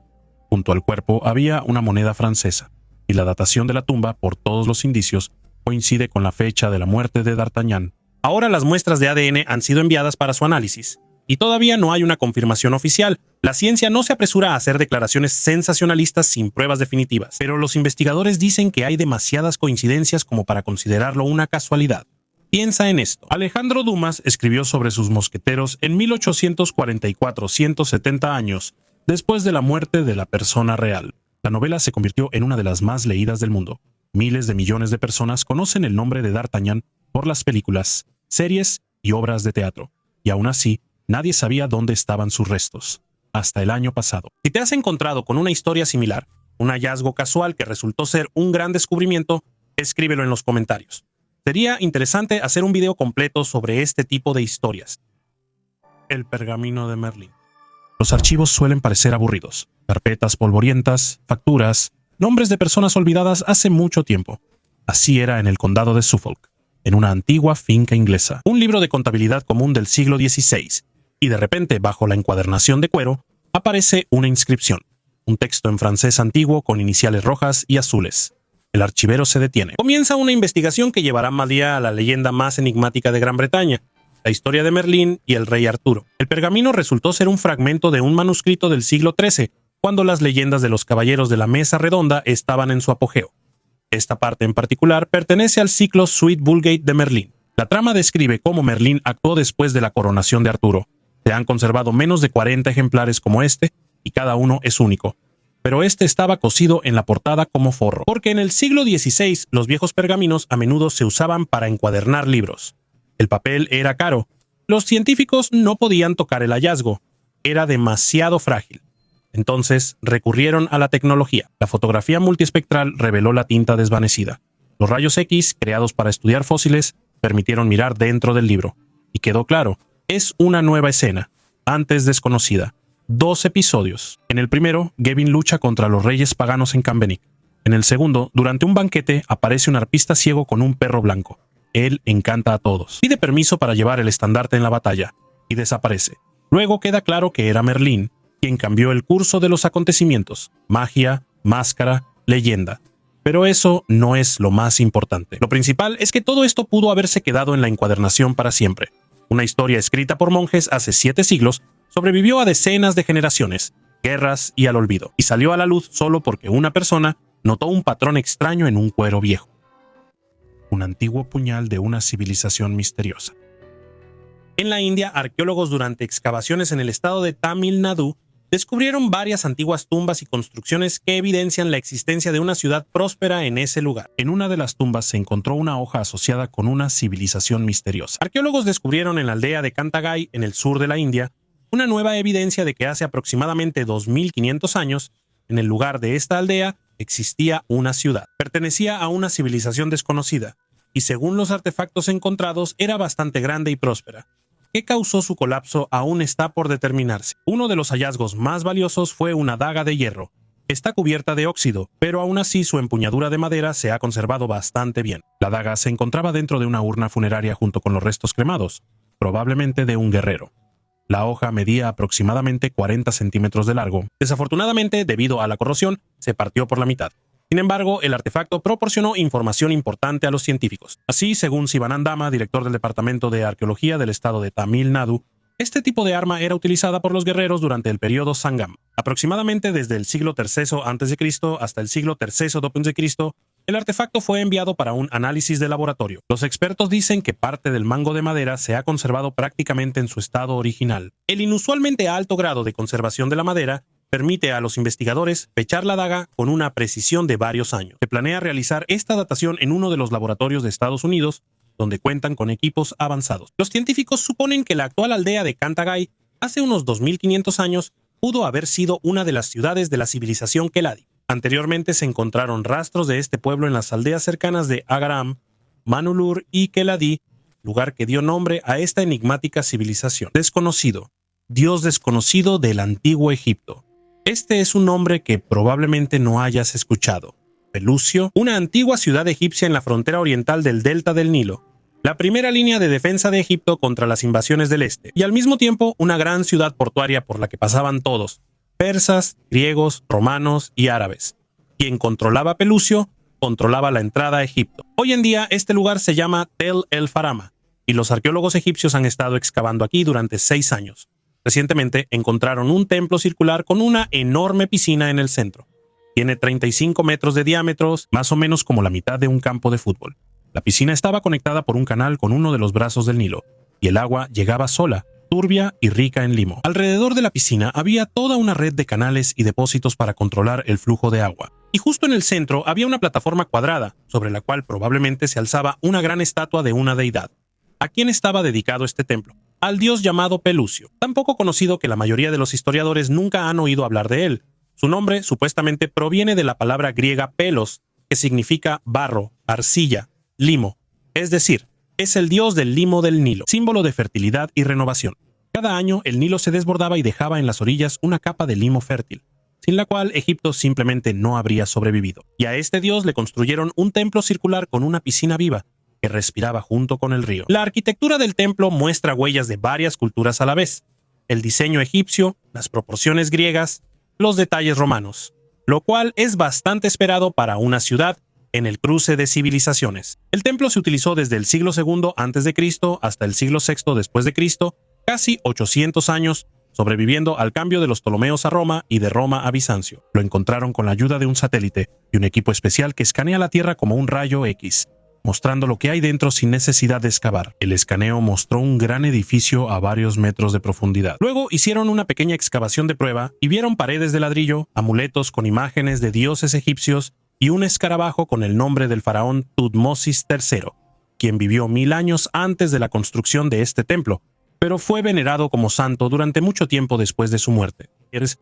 Speaker 1: Junto al cuerpo había una moneda francesa, y la datación de la tumba, por todos los indicios, coincide con la fecha de la muerte de D'Artagnan. Ahora las muestras de ADN han sido enviadas para su análisis, y todavía no hay una confirmación oficial. La ciencia no se apresura a hacer declaraciones sensacionalistas sin pruebas definitivas, pero los investigadores dicen que hay demasiadas coincidencias como para considerarlo una casualidad. Piensa en esto. Alejandro Dumas escribió sobre sus mosqueteros en 1844, 170 años después de la muerte de la persona real. La novela se convirtió en una de las más leídas del mundo. Miles de millones de personas conocen el nombre de D'Artagnan por las películas, series y obras de teatro, y aún así, nadie sabía dónde estaban sus restos, hasta el año pasado. Si te has encontrado con una historia similar, un hallazgo casual que resultó ser un gran descubrimiento, escríbelo en los comentarios. Sería interesante hacer un video completo sobre este tipo de historias. El pergamino de Merlín. Los archivos suelen parecer aburridos. Carpetas polvorientas, facturas, nombres de personas olvidadas hace mucho tiempo. Así era en el condado de Suffolk, en una antigua finca inglesa. Un libro de contabilidad común del siglo XVI. Y de repente, bajo la encuadernación de cuero, aparece una inscripción. Un texto en francés antiguo con iniciales rojas y azules. El archivero se detiene. Comienza una investigación que llevará más día a la leyenda más enigmática de Gran Bretaña, la historia de Merlín y el rey Arturo. El pergamino resultó ser un fragmento de un manuscrito del siglo XIII, cuando las leyendas de los caballeros de la mesa redonda estaban en su apogeo. Esta parte en particular pertenece al ciclo Sweet Vulgate de Merlín. La trama describe cómo Merlín actuó después de la coronación de Arturo. Se han conservado menos de 40 ejemplares como este, y cada uno es único. Pero este estaba cosido en la portada como forro, porque en el siglo XVI los viejos pergaminos a menudo se usaban para encuadernar libros. El papel era caro. Los científicos no podían tocar el hallazgo. Era demasiado frágil. Entonces recurrieron a la tecnología. La fotografía multiespectral reveló la tinta desvanecida. Los rayos X, creados para estudiar fósiles, permitieron mirar dentro del libro. Y quedó claro, es una nueva escena, antes desconocida. 2 episodios. En el primero, Gavin lucha contra los reyes paganos en Cambenwick. En el segundo, durante un banquete, aparece un arpista ciego con un perro blanco. Él encanta a todos. Pide permiso para llevar el estandarte en la batalla, y desaparece. Luego queda claro que era Merlín, quien cambió el curso de los acontecimientos. Magia, máscara, leyenda. Pero eso no es lo más importante. Lo principal es que todo esto pudo haberse quedado en la encuadernación para siempre. Una historia escrita por monjes hace 7 siglos sobrevivió a decenas de generaciones, guerras y al olvido, y salió a la luz solo porque una persona notó un patrón extraño en un cuero viejo. Un antiguo puñal de una civilización misteriosa. En la India, arqueólogos durante excavaciones en el estado de Tamil Nadu descubrieron varias antiguas tumbas y construcciones que evidencian la existencia de una ciudad próspera en ese lugar. En una de las tumbas se encontró una hoja asociada con una civilización misteriosa. Arqueólogos descubrieron en la aldea de Kantagai, en el sur de la India, una nueva evidencia de que hace aproximadamente 2500 años, en el lugar de esta aldea, existía una ciudad. Pertenecía a una civilización desconocida, y según los artefactos encontrados, era bastante grande y próspera. ¿Qué causó su colapso aún está por determinarse? Uno de los hallazgos más valiosos fue una daga de hierro. Está cubierta de óxido, pero aún así su empuñadura de madera se ha conservado bastante bien. La daga se encontraba dentro de una urna funeraria junto con los restos cremados, probablemente de un guerrero. La hoja medía aproximadamente 40 centímetros de largo. Desafortunadamente, debido a la corrosión, se partió por la mitad. Sin embargo, el artefacto proporcionó información importante a los científicos. Así, según Sivanandama, director del Departamento de Arqueología del estado de Tamil Nadu, este tipo de arma era utilizada por los guerreros durante el periodo Sangam. Aproximadamente desde el siglo III a.C. hasta el siglo III d.C., el artefacto fue enviado para un análisis de laboratorio. Los expertos dicen que parte del mango de madera se ha conservado prácticamente en su estado original. El inusualmente alto grado de conservación de la madera permite a los investigadores fechar la daga con una precisión de varios años. Se planea realizar esta datación en uno de los laboratorios de Estados Unidos, donde cuentan con equipos avanzados. Los científicos suponen que la actual aldea de Kantagai, hace unos 2500 años, pudo haber sido una de las ciudades de la civilización Keladi. Anteriormente se encontraron rastros de este pueblo en las aldeas cercanas de Agaram, Manulur y Keladi, lugar que dio nombre a esta enigmática civilización. Desconocido, Dios desconocido del antiguo Egipto. Este es un nombre que probablemente no hayas escuchado. Pelusio, una antigua ciudad egipcia en la frontera oriental del delta del Nilo. la primera línea de defensa de Egipto contra las invasiones del este, y al mismo tiempo una gran ciudad portuaria por la que pasaban todos, persas, griegos, romanos y árabes. Quien controlaba Pelusio, controlaba la entrada a Egipto. Hoy en día este lugar se llama Tel el Farama, y los arqueólogos egipcios han estado excavando aquí durante 6 años. Recientemente encontraron un templo circular con una enorme piscina en el centro. Tiene 35 metros de diámetro, más o menos como la mitad de un campo de fútbol. La piscina estaba conectada por un canal con uno de los brazos del Nilo, y el agua llegaba sola, turbia y rica en limo. Alrededor de la piscina había toda una red de canales y depósitos para controlar el flujo de agua. Y justo en el centro había una plataforma cuadrada, sobre la cual probablemente se alzaba una gran estatua de una deidad. ¿A quién estaba dedicado este templo? Al dios llamado Pelusio, tan poco conocido que la mayoría de los historiadores nunca han oído hablar de él. Su nombre supuestamente proviene de la palabra griega pelos, que significa barro, arcilla, limo, es decir, es el dios del limo del Nilo, símbolo de fertilidad y renovación. Cada año el Nilo se desbordaba y dejaba en las orillas una capa de limo fértil, sin la cual Egipto simplemente no habría sobrevivido. Y a este dios le construyeron un templo circular con una piscina viva, que respiraba junto con el río. La arquitectura del templo muestra huellas de varias culturas a la vez: el diseño egipcio, las proporciones griegas, los detalles romanos, lo cual es bastante esperado para una ciudad en el cruce de civilizaciones. El templo se utilizó desde el siglo II a.C. hasta el siglo VI después de Cristo, casi 800 años, sobreviviendo al cambio de los Ptolomeos a Roma y de Roma a Bizancio. Lo encontraron con la ayuda de un satélite y un equipo especial que escanea la Tierra como un rayo X, mostrando lo que hay dentro sin necesidad de excavar. El escaneo mostró un gran edificio a varios metros de profundidad. Luego hicieron una pequeña excavación de prueba y vieron paredes de ladrillo, amuletos con imágenes de dioses egipcios y un escarabajo con el nombre del faraón Tutmosis III, quien vivió 1000 años antes de la construcción de este templo, pero fue venerado como santo durante mucho tiempo después de su muerte.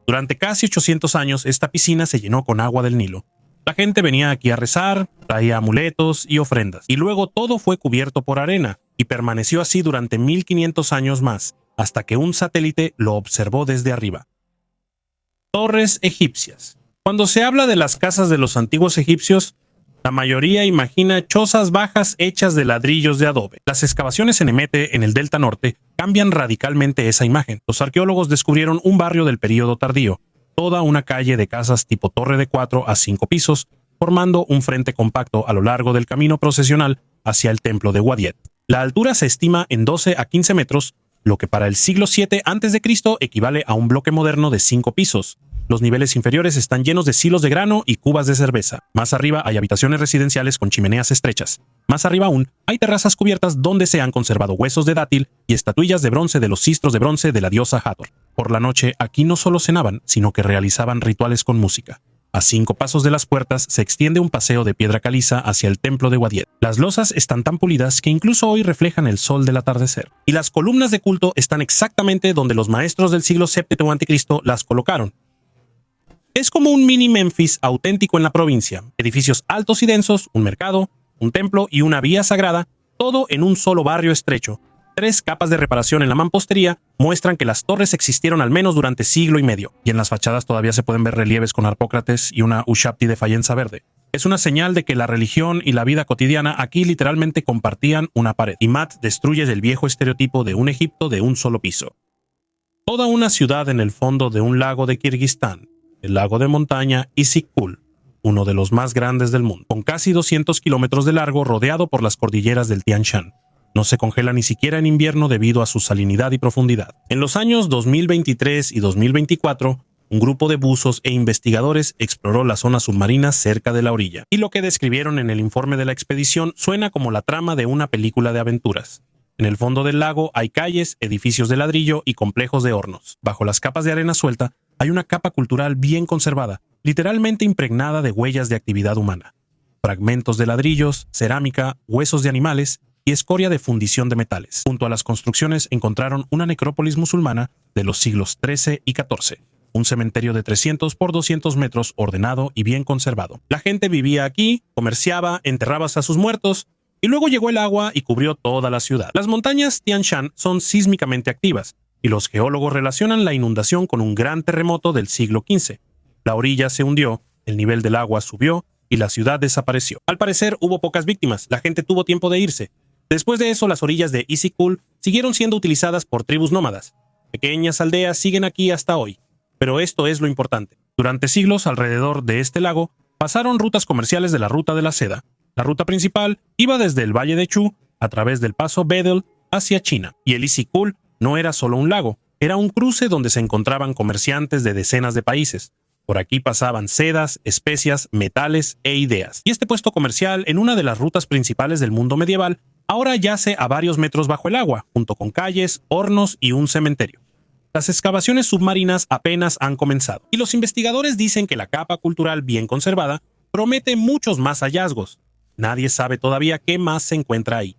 Speaker 1: Durante casi 800 años esta piscina se llenó con agua del Nilo. La gente venía aquí a rezar, traía amuletos y ofrendas, y luego todo fue cubierto por arena, y permaneció así durante 1500 años más, hasta que un satélite lo observó desde arriba. Torres egipcias. Cuando se habla de las casas de los antiguos egipcios, la mayoría imagina chozas bajas hechas de ladrillos de adobe. Las excavaciones en Emete, en el Delta Norte, cambian radicalmente esa imagen. Los arqueólogos descubrieron un barrio del período tardío, toda una calle de casas tipo torre de 4 a 5 pisos, formando un frente compacto a lo largo del camino procesional hacia el templo de Wadiet. La altura se estima en 12 a 15 metros, lo que para el siglo VII a.C. equivale a un bloque moderno de 5 pisos. Los niveles inferiores están llenos de silos de grano y cubas de cerveza. Más arriba hay habitaciones residenciales con chimeneas estrechas. Más arriba aún, hay terrazas cubiertas donde se han conservado huesos de dátil y estatuillas de bronce de los cistros de bronce de la diosa Hathor. Por la noche, aquí no solo cenaban, sino que realizaban rituales con música. A 5 pasos de las puertas se extiende un paseo de piedra caliza hacia el templo de Wadiet. Las losas están tan pulidas que incluso hoy reflejan el sol del atardecer. Y las columnas de culto están exactamente donde los maestros del siglo VII a.C. las colocaron. Es como un mini Memphis auténtico en la provincia. Edificios altos y densos, un mercado, un templo y una vía sagrada, todo en un solo barrio estrecho. 3 capas de reparación en la mampostería muestran que las torres existieron al menos durante siglo y medio, y en las fachadas todavía se pueden ver relieves con Harpócrates y una Ushabti de fayenza verde. Es una señal de que la religión y la vida cotidiana aquí literalmente compartían una pared, y Matt destruye el viejo estereotipo de un Egipto de un solo piso. Toda una ciudad en el fondo de un lago de Kirguistán, el lago de montaña Issyk-Kul, uno de los más grandes del mundo, con casi 200 kilómetros de largo rodeado por las cordilleras del Tian Shan. No se congela ni siquiera en invierno debido a su salinidad y profundidad. En los años 2023 y 2024, un grupo de buzos e investigadores exploró la zona submarina cerca de la orilla, y lo que describieron en el informe de la expedición suena como la trama de una película de aventuras. En el fondo del lago hay calles, edificios de ladrillo y complejos de hornos. Bajo las capas de arena suelta hay una capa cultural bien conservada, literalmente impregnada de huellas de actividad humana. Fragmentos de ladrillos, cerámica, huesos de animales y escoria de fundición de metales. Junto a las construcciones encontraron una necrópolis musulmana de los siglos XIII y XIV, un cementerio de 300 por 200 metros ordenado y bien conservado. La gente vivía aquí, comerciaba, enterraba a sus muertos, y luego llegó el agua y cubrió toda la ciudad. Las montañas Tian Shan son sísmicamente activas, y los geólogos relacionan la inundación con un gran terremoto del siglo XV. La orilla se hundió, el nivel del agua subió, y la ciudad desapareció. Al parecer hubo pocas víctimas, la gente tuvo tiempo de irse, Después de eso, las orillas de Isikul siguieron siendo utilizadas por tribus nómadas. Pequeñas aldeas siguen aquí hasta hoy. Pero esto es lo importante. Durante siglos, alrededor de este lago, pasaron rutas comerciales de la Ruta de la Seda. La ruta principal iba desde el Valle de Chu, a través del paso Bedel, hacia China. Y el Isikul no era solo un lago, era un cruce donde se encontraban comerciantes de decenas de países. Por aquí pasaban sedas, especias, metales e ideas. Y este puesto comercial, en una de las rutas principales del mundo medieval, ahora yace a varios metros bajo el agua, junto con calles, hornos y un cementerio. Las excavaciones submarinas apenas han comenzado, y los investigadores dicen que la capa cultural bien conservada promete muchos más hallazgos. Nadie sabe todavía qué más se encuentra ahí.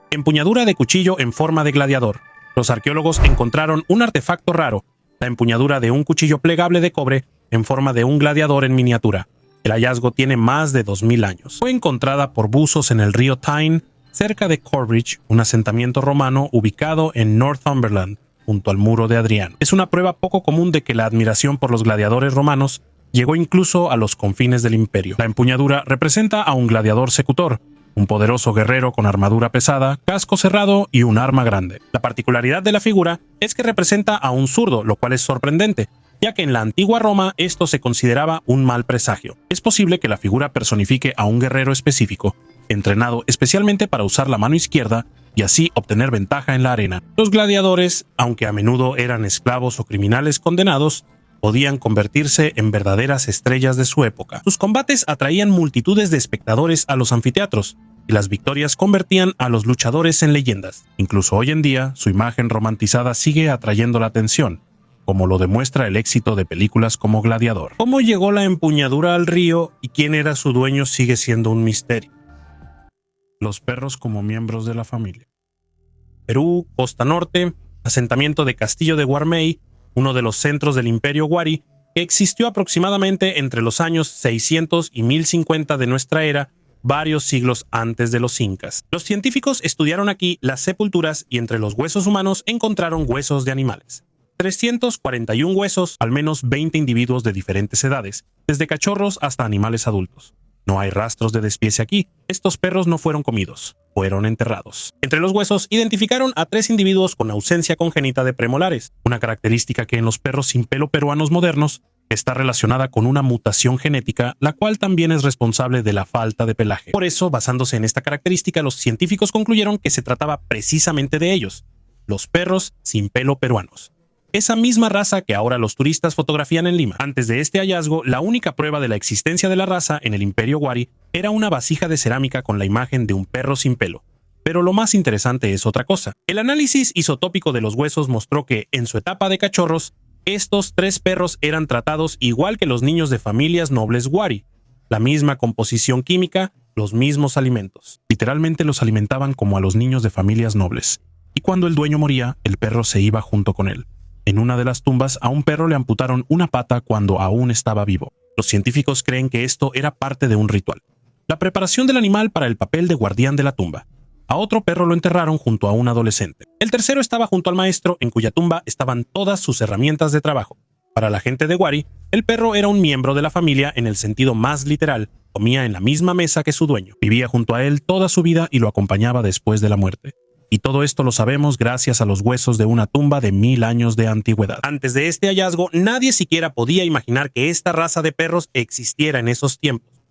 Speaker 1: Empuñadura de cuchillo en forma de gladiador. Los arqueólogos encontraron un artefacto raro, la empuñadura de un cuchillo plegable de cobre en forma de un gladiador en miniatura. El hallazgo tiene más de 2000 años. Fue encontrada por buzos en el río Tyne, cerca de Corbridge, un asentamiento romano ubicado en Northumberland, junto al muro de Adriano. Es una prueba poco común de que la admiración por los gladiadores romanos llegó incluso a los confines del imperio. La empuñadura representa a un gladiador secutor, un poderoso guerrero con armadura pesada, casco cerrado y un arma grande. La particularidad de la figura es que representa a un zurdo, lo cual es sorprendente, ya que en la antigua Roma esto se consideraba un mal presagio. Es posible que la figura personifique a un guerrero específico, entrenado especialmente para usar la mano izquierda y así obtener ventaja en la arena. Los gladiadores, aunque a menudo eran esclavos o criminales condenados, podían convertirse en verdaderas estrellas de su época. Sus combates atraían multitudes de espectadores a los anfiteatros, y las victorias convertían a los luchadores en leyendas. Incluso hoy en día, su imagen romantizada sigue atrayendo la atención, como lo demuestra el éxito de películas como Gladiador. ¿Cómo llegó la empuñadura al río y quién era su dueño sigue siendo un misterio? Los perros como miembros de la familia. Perú, costa norte, asentamiento de Castillo de Guarmey, uno de los centros del Imperio Wari, que existió aproximadamente entre los años 600 y 1050 de nuestra era, varios siglos antes de los incas. Los científicos estudiaron aquí las sepulturas y entre los huesos humanos encontraron huesos de animales. 341 huesos, al menos 20 individuos de diferentes edades, desde cachorros hasta animales adultos. No hay rastros de despiece aquí. Estos perros no fueron comidos, fueron enterrados. Entre los huesos identificaron a 3 individuos con ausencia congénita de premolares, una característica que en los perros sin pelo peruanos modernos está relacionada con una mutación genética, la cual también es responsable de la falta de pelaje. Por eso, basándose en esta característica, los científicos concluyeron que se trataba precisamente de ellos, los perros sin pelo peruanos. Esa misma raza que ahora los turistas fotografían en Lima. Antes de este hallazgo, la única prueba de la existencia de la raza en el Imperio Wari era una vasija de cerámica con la imagen de un perro sin pelo. Pero lo más interesante es otra cosa. El análisis isotópico de los huesos mostró que, en su etapa de cachorros, estos 3 perros eran tratados igual que los niños de familias nobles Wari. La misma composición química, los mismos alimentos. Literalmente los alimentaban como a los niños de familias nobles. Y cuando el dueño moría, el perro se iba junto con él. En una de las tumbas, a un perro le amputaron una pata cuando aún estaba vivo. Los científicos creen que esto era parte de un ritual. La preparación del animal para el papel de guardián de la tumba. A otro perro lo enterraron junto a un adolescente. El tercero estaba junto al maestro, en cuya tumba estaban todas sus herramientas de trabajo. Para la gente de Wari, el perro era un miembro de la familia en el sentido más literal. Comía en la misma mesa que su dueño. Vivía junto a él toda su vida y lo acompañaba después de la muerte. Y todo esto lo sabemos gracias a los huesos de una tumba de 1000 años de antigüedad. Antes de este hallazgo, nadie siquiera podía imaginar que esta raza de perros existiera en esos tiempos.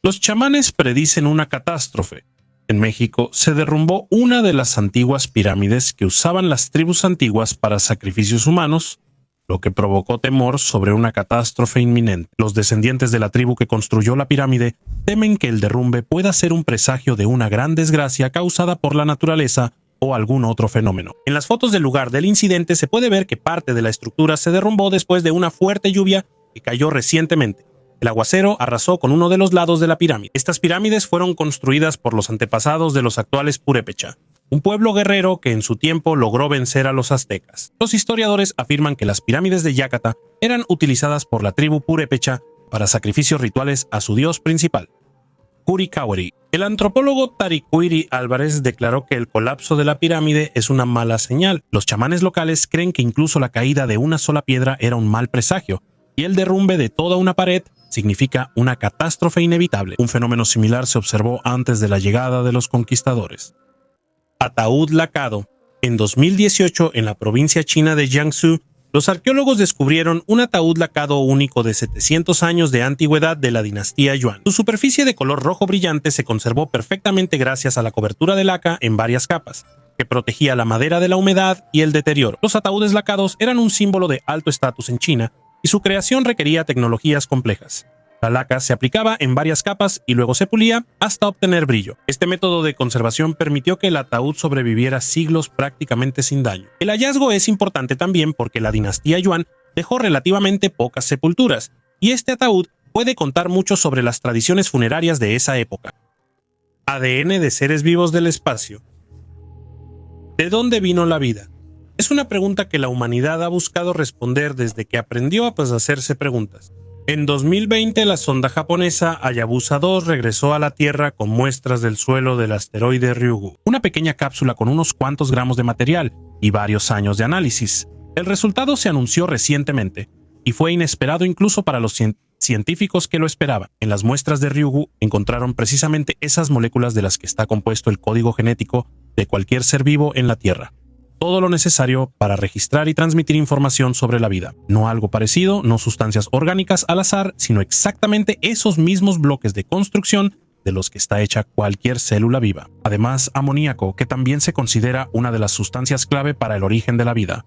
Speaker 1: Los chamanes predicen una catástrofe. En México se derrumbó una de las antiguas pirámides que usaban las tribus antiguas para sacrificios humanos, lo que provocó temor sobre una catástrofe inminente. Los descendientes de la tribu que construyó la pirámide temen que el derrumbe pueda ser un presagio de una gran desgracia causada por la naturaleza o algún otro fenómeno. En las fotos del lugar del incidente se puede ver que parte de la estructura se derrumbó después de una fuerte lluvia que cayó recientemente. El aguacero arrasó con uno de los lados de la pirámide. Estas pirámides fueron construidas por los antepasados de los actuales purépecha, un pueblo guerrero que en su tiempo logró vencer a los aztecas. Los historiadores afirman que las pirámides de Yacata eran utilizadas por la tribu purépecha para sacrificios rituales a su dios principal, Curicahuari. El antropólogo Taricuiri Álvarez declaró que el colapso de la pirámide es una mala señal. Los chamanes locales creen que incluso la caída de una sola piedra era un mal presagio, y el derrumbe de toda una pared significa una catástrofe inevitable. Un fenómeno similar se observó antes de la llegada de los conquistadores. Ataúd lacado. En 2018, en la provincia china de Jiangsu, los arqueólogos descubrieron un ataúd lacado único de 700 años de antigüedad de la dinastía Yuan. Su superficie de color rojo brillante se conservó perfectamente gracias a la cobertura de laca en varias capas, que protegía la madera de la humedad y el deterioro. Los ataúdes lacados eran un símbolo de alto estatus en China, y su creación requería tecnologías complejas. La laca se aplicaba en varias capas y luego se pulía hasta obtener brillo. Este método de conservación permitió que el ataúd sobreviviera siglos prácticamente sin daño. El hallazgo es importante también porque la dinastía Yuan dejó relativamente pocas sepulturas, y este ataúd puede contar mucho sobre las tradiciones funerarias de esa época. ADN de seres vivos del espacio. ¿De dónde vino la vida? Es una pregunta que la humanidad ha buscado responder desde que aprendió a hacerse preguntas. En 2020, la sonda japonesa Hayabusa 2 regresó a la Tierra con muestras del suelo del asteroide Ryugu, una pequeña cápsula con unos cuantos gramos de material y varios años de análisis. El resultado se anunció recientemente y fue inesperado incluso para los científicos que lo esperaban. En las muestras de Ryugu encontraron precisamente esas moléculas de las que está compuesto el código genético de cualquier ser vivo en la Tierra. Todo lo necesario para registrar y transmitir información sobre la vida. No algo parecido, no sustancias orgánicas al azar, sino exactamente esos mismos bloques de construcción de los que está hecha cualquier célula viva. Además, amoníaco, que también se considera una de las sustancias clave para el origen de la vida.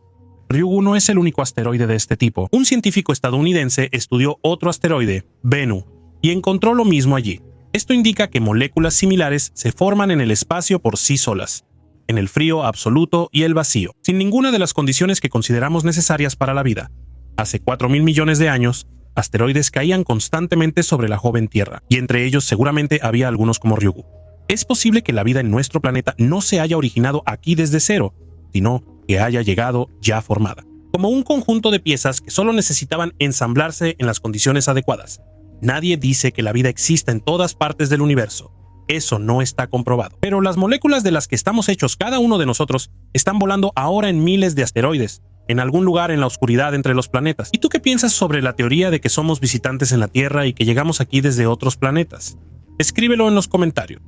Speaker 1: Ryugu no es el único asteroide de este tipo. Un científico estadounidense estudió otro asteroide, Bennu, y encontró lo mismo allí. Esto indica que moléculas similares se forman en el espacio por sí solas, en el frío absoluto y el vacío, sin ninguna de las condiciones que consideramos necesarias para la vida. Hace 4.000 millones de años, asteroides caían constantemente sobre la joven Tierra, y entre ellos seguramente había algunos como Ryugu. Es posible que la vida en nuestro planeta no se haya originado aquí desde cero, sino que haya llegado ya formada, como un conjunto de piezas que solo necesitaban ensamblarse en las condiciones adecuadas. Nadie dice que la vida exista en todas partes del universo. Eso no está comprobado. Pero las moléculas de las que estamos hechos cada uno de nosotros están volando ahora en miles de asteroides, en algún lugar en la oscuridad entre los planetas. ¿Y tú qué piensas sobre la teoría de que somos visitantes en la Tierra y que llegamos aquí desde otros planetas? Escríbelo en los comentarios.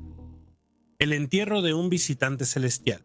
Speaker 1: El entierro de un visitante celestial.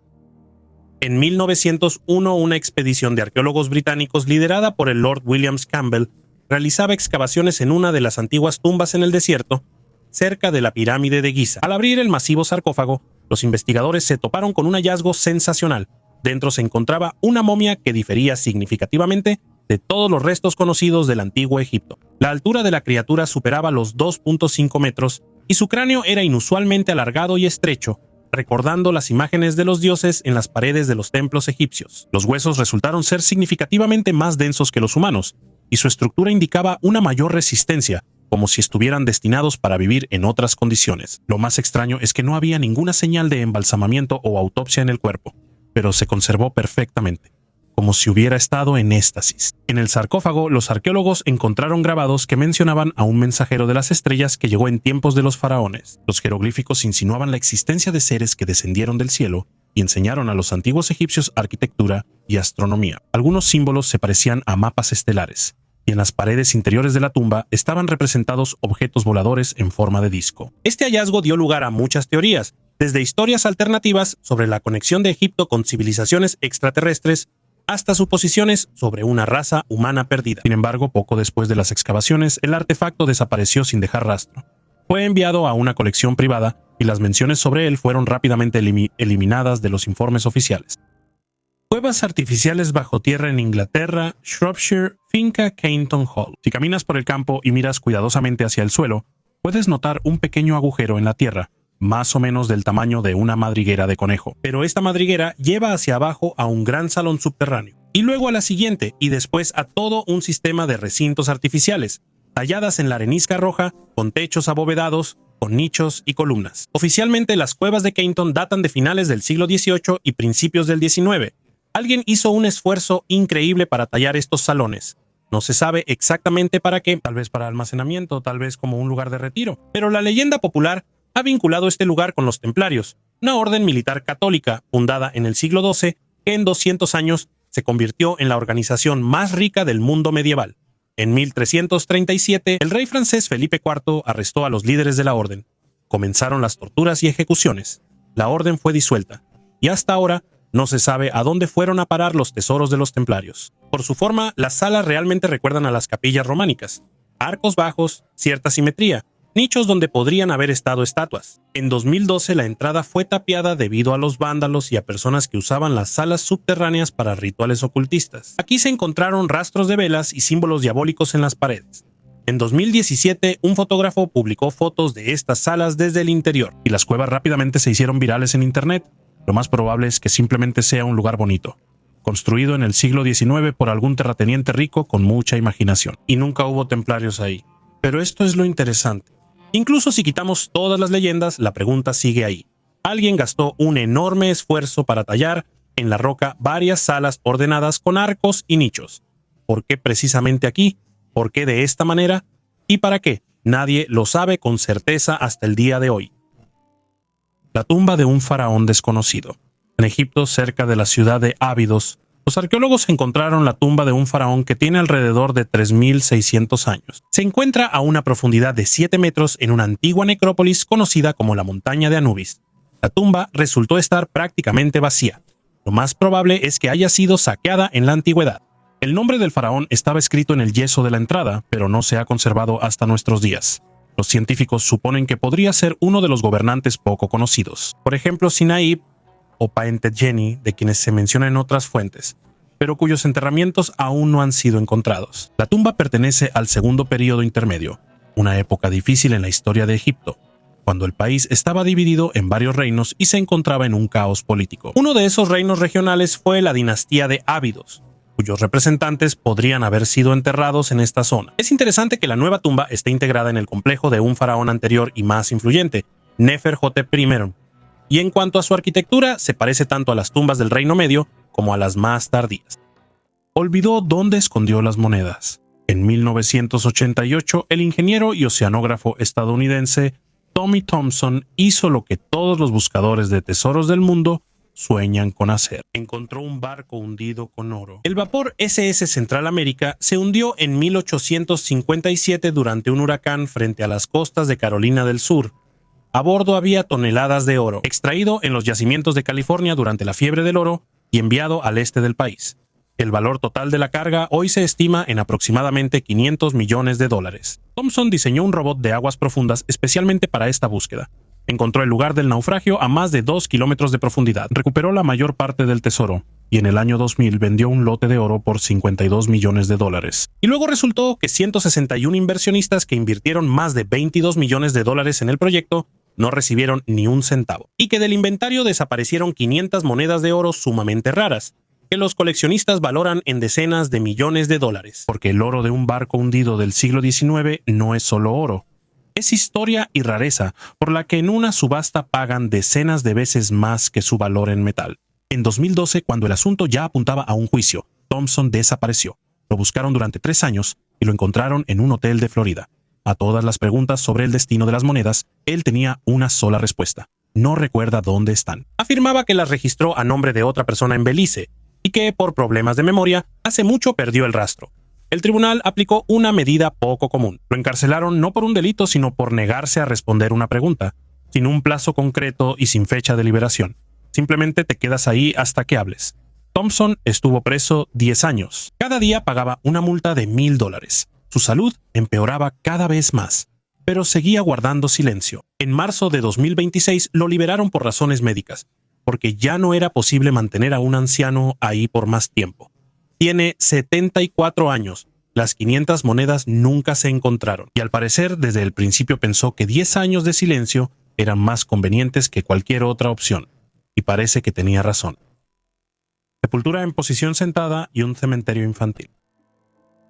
Speaker 1: En 1901, una expedición de arqueólogos británicos liderada por el Lord William Campbell realizaba excavaciones en una de las antiguas tumbas en el desierto, cerca de la pirámide de Giza. Al abrir el masivo sarcófago, los investigadores se toparon con un hallazgo sensacional. Dentro se encontraba una momia que difería significativamente de todos los restos conocidos del antiguo Egipto. La altura de la criatura superaba los 2.5 metros y su cráneo era inusualmente alargado y estrecho, recordando las imágenes de los dioses en las paredes de los templos egipcios. Los huesos resultaron ser significativamente más densos que los humanos, y su estructura indicaba una mayor resistencia, como si estuvieran destinados para vivir en otras condiciones. Lo más extraño es que no había ninguna señal de embalsamamiento o autopsia en el cuerpo, pero se conservó perfectamente, como si hubiera estado en éxtasis. En el sarcófago, los arqueólogos encontraron grabados que mencionaban a un mensajero de las estrellas que llegó en tiempos de los faraones. Los jeroglíficos insinuaban la existencia de seres que descendieron del cielo y enseñaron a los antiguos egipcios arquitectura y astronomía. Algunos símbolos se parecían a mapas estelares, y en las paredes interiores de la tumba estaban representados objetos voladores en forma de disco. Este hallazgo dio lugar a muchas teorías, desde historias alternativas sobre la conexión de Egipto con civilizaciones extraterrestres, hasta suposiciones sobre una raza humana perdida. Sin embargo, poco después de las excavaciones, el artefacto desapareció sin dejar rastro. Fue enviado a una colección privada y las menciones sobre él fueron rápidamente eliminadas de los informes oficiales. Cuevas artificiales bajo tierra en Inglaterra, Shropshire, finca Cainton Hall. Si caminas por el campo y miras cuidadosamente hacia el suelo, puedes notar un pequeño agujero en la tierra, más o menos del tamaño de una madriguera de conejo. Pero esta madriguera lleva hacia abajo a un gran salón subterráneo, y luego a la siguiente, y después a todo un sistema de recintos artificiales, talladas en la arenisca roja, con techos abovedados, con nichos y columnas. Oficialmente, las cuevas de Cainton datan de finales del siglo XVIII y principios del XIX. Alguien hizo un esfuerzo increíble para tallar estos salones. No se sabe exactamente para qué, tal vez para almacenamiento, tal vez como un lugar de retiro, pero la leyenda popular ha vinculado este lugar con los templarios, una orden militar católica fundada en el siglo XII que en 200 años se convirtió en la organización más rica del mundo medieval. En 1337, el rey francés Felipe IV arrestó a los líderes de la orden. Comenzaron las torturas y ejecuciones. La orden fue disuelta, y hasta ahora no se sabe a dónde fueron a parar los tesoros de los templarios. Por su forma, las salas realmente recuerdan a las capillas románicas. Arcos bajos, cierta simetría, nichos donde podrían haber estado estatuas. En 2012 la entrada fue tapiada debido a los vándalos y a personas que usaban las salas subterráneas para rituales ocultistas. Aquí se encontraron rastros de velas y símbolos diabólicos en las paredes. En 2017, un fotógrafo publicó fotos de estas salas desde el interior, y las cuevas rápidamente se hicieron virales en internet. Lo más probable es que simplemente sea un lugar bonito, construido en el siglo XIX por algún terrateniente rico con mucha imaginación. Y nunca hubo templarios ahí. Pero esto es lo interesante. Incluso si quitamos todas las leyendas, la pregunta sigue ahí. Alguien gastó un enorme esfuerzo para tallar en la roca varias salas ordenadas con arcos y nichos. ¿Por qué precisamente aquí? ¿Por qué de esta manera? ¿Y para qué? Nadie lo sabe con certeza hasta el día de hoy. La tumba de un faraón desconocido. En Egipto, cerca de la ciudad de Abidos, los arqueólogos encontraron la tumba de un faraón que tiene alrededor de 3.600 años. Se encuentra a una profundidad de 7 metros en una antigua necrópolis conocida como la montaña de Anubis. La tumba resultó estar prácticamente vacía. Lo más probable es que haya sido saqueada en la antigüedad. El nombre del faraón estaba escrito en el yeso de la entrada, pero no se ha conservado hasta nuestros días. Los científicos suponen que podría ser uno de los gobernantes poco conocidos. Por ejemplo, Sinaíb o Paentegeni, de quienes se menciona en otras fuentes, pero cuyos enterramientos aún no han sido encontrados. La tumba pertenece al segundo período intermedio, una época difícil en la historia de Egipto, cuando el país estaba dividido en varios reinos y se encontraba en un caos político. Uno de esos reinos regionales fue la dinastía de Ábidos, cuyos representantes podrían haber sido enterrados en esta zona. Es interesante que la nueva tumba esté integrada en el complejo de un faraón anterior y más influyente, Neferhotep I, y en cuanto a su arquitectura, se parece tanto a las tumbas del Reino Medio como a las más tardías. Olvidó dónde escondió las monedas. En 1988, el ingeniero y oceanógrafo estadounidense Tommy Thompson hizo lo que todos los buscadores de tesoros del mundo sueñan con hacer. Encontró un barco hundido con oro. El vapor SS Central América se hundió en 1857 durante un huracán frente a las costas de Carolina del Sur. A bordo había toneladas de oro, extraído en los yacimientos de California durante la fiebre del oro y enviado al este del país. El valor total de la carga hoy se estima en aproximadamente $500 millones. Thompson diseñó un robot de aguas profundas especialmente para esta búsqueda. Encontró el lugar del naufragio a más de 2 kilómetros de profundidad. Recuperó la mayor parte del tesoro y en el año 2000 vendió un lote de oro por $52 millones. Y luego resultó que 161 inversionistas que invirtieron más de $22 millones en el proyecto no recibieron ni un centavo. Y que del inventario desaparecieron 500 monedas de oro sumamente raras, que los coleccionistas valoran en decenas de millones de dólares. Porque el oro de un barco hundido del siglo XIX no es solo oro. Es historia y rareza, por la que en una subasta pagan decenas de veces más que su valor en metal. En 2012, cuando el asunto ya apuntaba a un juicio, Thompson desapareció. Lo buscaron durante 3 años y lo encontraron en un hotel de Florida. A todas las preguntas sobre el destino de las monedas, él tenía una sola respuesta. No recuerda dónde están. Afirmaba que las registró a nombre de otra persona en Belice y que, por problemas de memoria, hace mucho perdió el rastro. El tribunal aplicó una medida poco común. Lo encarcelaron no por un delito, sino por negarse a responder una pregunta, sin un plazo concreto y sin fecha de liberación. Simplemente te quedas ahí hasta que hables. Thompson estuvo preso 10 años. Cada día pagaba una multa de $1,000. Su salud empeoraba cada vez más, pero seguía guardando silencio. En marzo de 2026 lo liberaron por razones médicas, porque ya no era posible mantener a un anciano ahí por más tiempo. Tiene 74 años. Las 500 monedas nunca se encontraron. Y al parecer, desde el principio pensó que 10 años de silencio eran más convenientes que cualquier otra opción. Y parece que tenía razón. Sepultura en posición sentada y un cementerio infantil.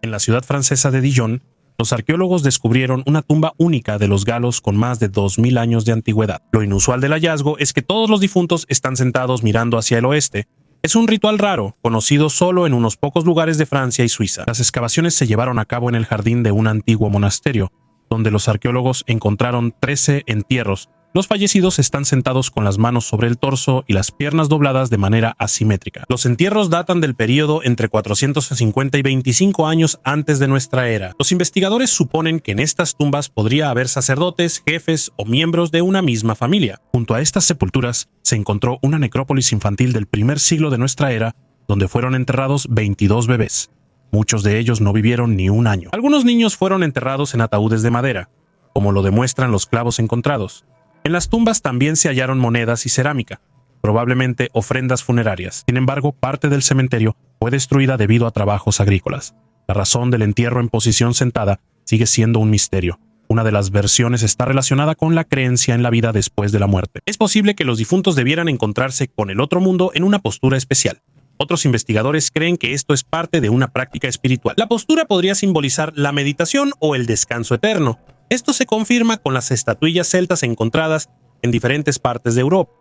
Speaker 1: En la ciudad francesa de Dijon, los arqueólogos descubrieron una tumba única de los galos con más de 2000 años de antigüedad. Lo inusual del hallazgo es que todos los difuntos están sentados mirando hacia el oeste. Es un ritual raro, conocido solo en unos pocos lugares de Francia y Suiza. Las excavaciones se llevaron a cabo en el jardín de un antiguo monasterio, donde los arqueólogos encontraron 13 entierros Los fallecidos están sentados con las manos sobre el torso y las piernas dobladas de manera asimétrica. Los entierros datan del período entre 450 y 25 años antes de nuestra era. Los investigadores suponen que en estas tumbas podría haber sacerdotes, jefes o miembros de una misma familia. Junto a estas sepulturas se encontró una necrópolis infantil del primer siglo de nuestra era, donde fueron enterrados 22 bebés. Muchos de ellos no vivieron ni un año. Algunos niños fueron enterrados en ataúdes de madera, como lo demuestran los clavos encontrados. En las tumbas también se hallaron monedas y cerámica, probablemente ofrendas funerarias. Sin embargo, parte del cementerio fue destruida debido a trabajos agrícolas. La razón del entierro en posición sentada sigue siendo un misterio. Una de las versiones está relacionada con la creencia en la vida después de la muerte. Es posible que los difuntos debieran encontrarse con el otro mundo en una postura especial. Otros investigadores creen que esto es parte de una práctica espiritual. La postura podría simbolizar la meditación o el descanso eterno. Esto se confirma con las estatuillas celtas encontradas en diferentes partes de Europa.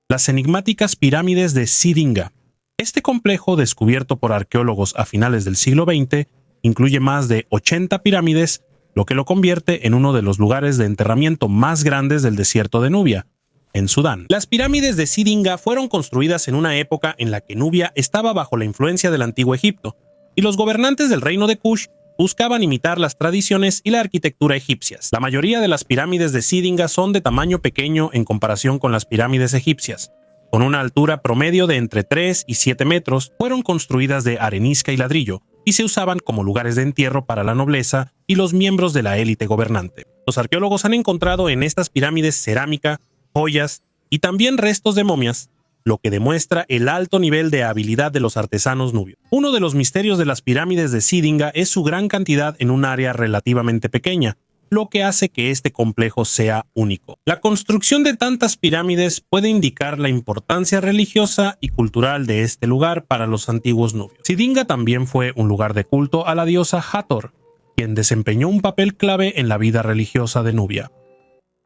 Speaker 1: Las enigmáticas pirámides de Sidinga. Este complejo, descubierto por arqueólogos a finales del siglo XX, incluye más de 80 pirámides, lo que lo convierte en uno de los lugares de enterramiento más grandes del desierto de Nubia, en Sudán. Las pirámides de Sidinga fueron construidas en una época en la que Nubia estaba bajo la influencia del antiguo Egipto, y los gobernantes del reino de Kush buscaban imitar las tradiciones y la arquitectura egipcias. La mayoría de las pirámides de Sidinga son de tamaño pequeño en comparación con las pirámides egipcias. Con una altura promedio de entre 3 y 7 metros, fueron construidas de arenisca y ladrillo y se usaban como lugares de entierro para la nobleza y los miembros de la élite gobernante. Los arqueólogos han encontrado en estas pirámides cerámica, joyas y también restos de momias, lo que demuestra el alto nivel de habilidad de los artesanos nubios. Uno de los misterios de las pirámides de Sidinga es su gran cantidad en un área relativamente pequeña, lo que hace que este complejo sea único. La construcción de tantas pirámides puede indicar la importancia religiosa y cultural de este lugar para los antiguos nubios. Sidinga también fue un lugar de culto a la diosa Hathor, quien desempeñó un papel clave en la vida religiosa de Nubia.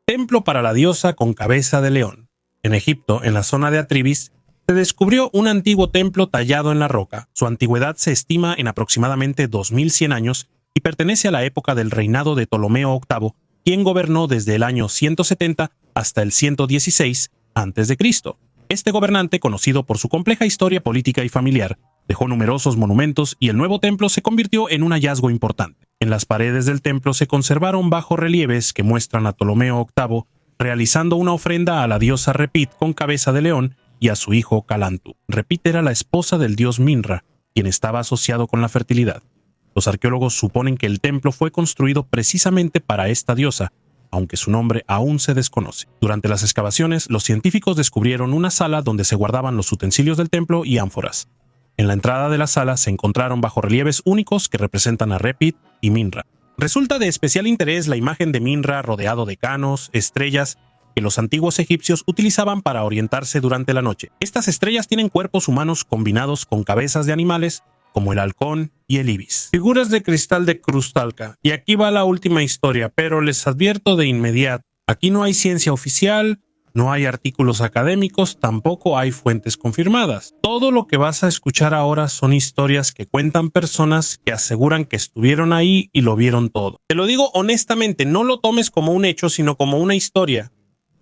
Speaker 1: Templo para la diosa con cabeza de león. En Egipto, en la zona de Atribis, se descubrió un antiguo templo tallado en la roca. Su antigüedad se estima en aproximadamente 2100 años y pertenece a la época del reinado de Ptolomeo VIII, quien gobernó desde el año 170 hasta el 116 a.C. Este gobernante, conocido por su compleja historia política y familiar, dejó numerosos monumentos y el nuevo templo se convirtió en un hallazgo importante. En las paredes del templo se conservaron bajorrelieves que muestran a Ptolomeo VIII realizando una ofrenda a la diosa Repit con cabeza de león y a su hijo Calantu. Repit era la esposa del dios Minra, quien estaba asociado con la fertilidad. Los arqueólogos suponen que el templo fue construido precisamente para esta diosa, aunque su nombre aún se desconoce. Durante las excavaciones, los científicos descubrieron una sala donde se guardaban los utensilios del templo y ánforas. En la entrada de la sala se encontraron bajorrelieves únicos que representan a Repit y Minra. Resulta de especial interés la imagen de Minra rodeado de canos, estrellas, que los antiguos egipcios utilizaban para orientarse durante la noche. Estas estrellas tienen cuerpos humanos combinados con cabezas de animales, como el halcón y el ibis. Figuras de cristal de Krustalka. Y aquí va la última historia, pero les advierto de inmediato, aquí no hay ciencia oficial, no hay artículos académicos, tampoco hay fuentes confirmadas. Todo lo que vas a escuchar ahora son historias que cuentan personas que aseguran que estuvieron ahí y lo vieron todo. Te lo digo honestamente, no lo tomes como un hecho, sino como una historia.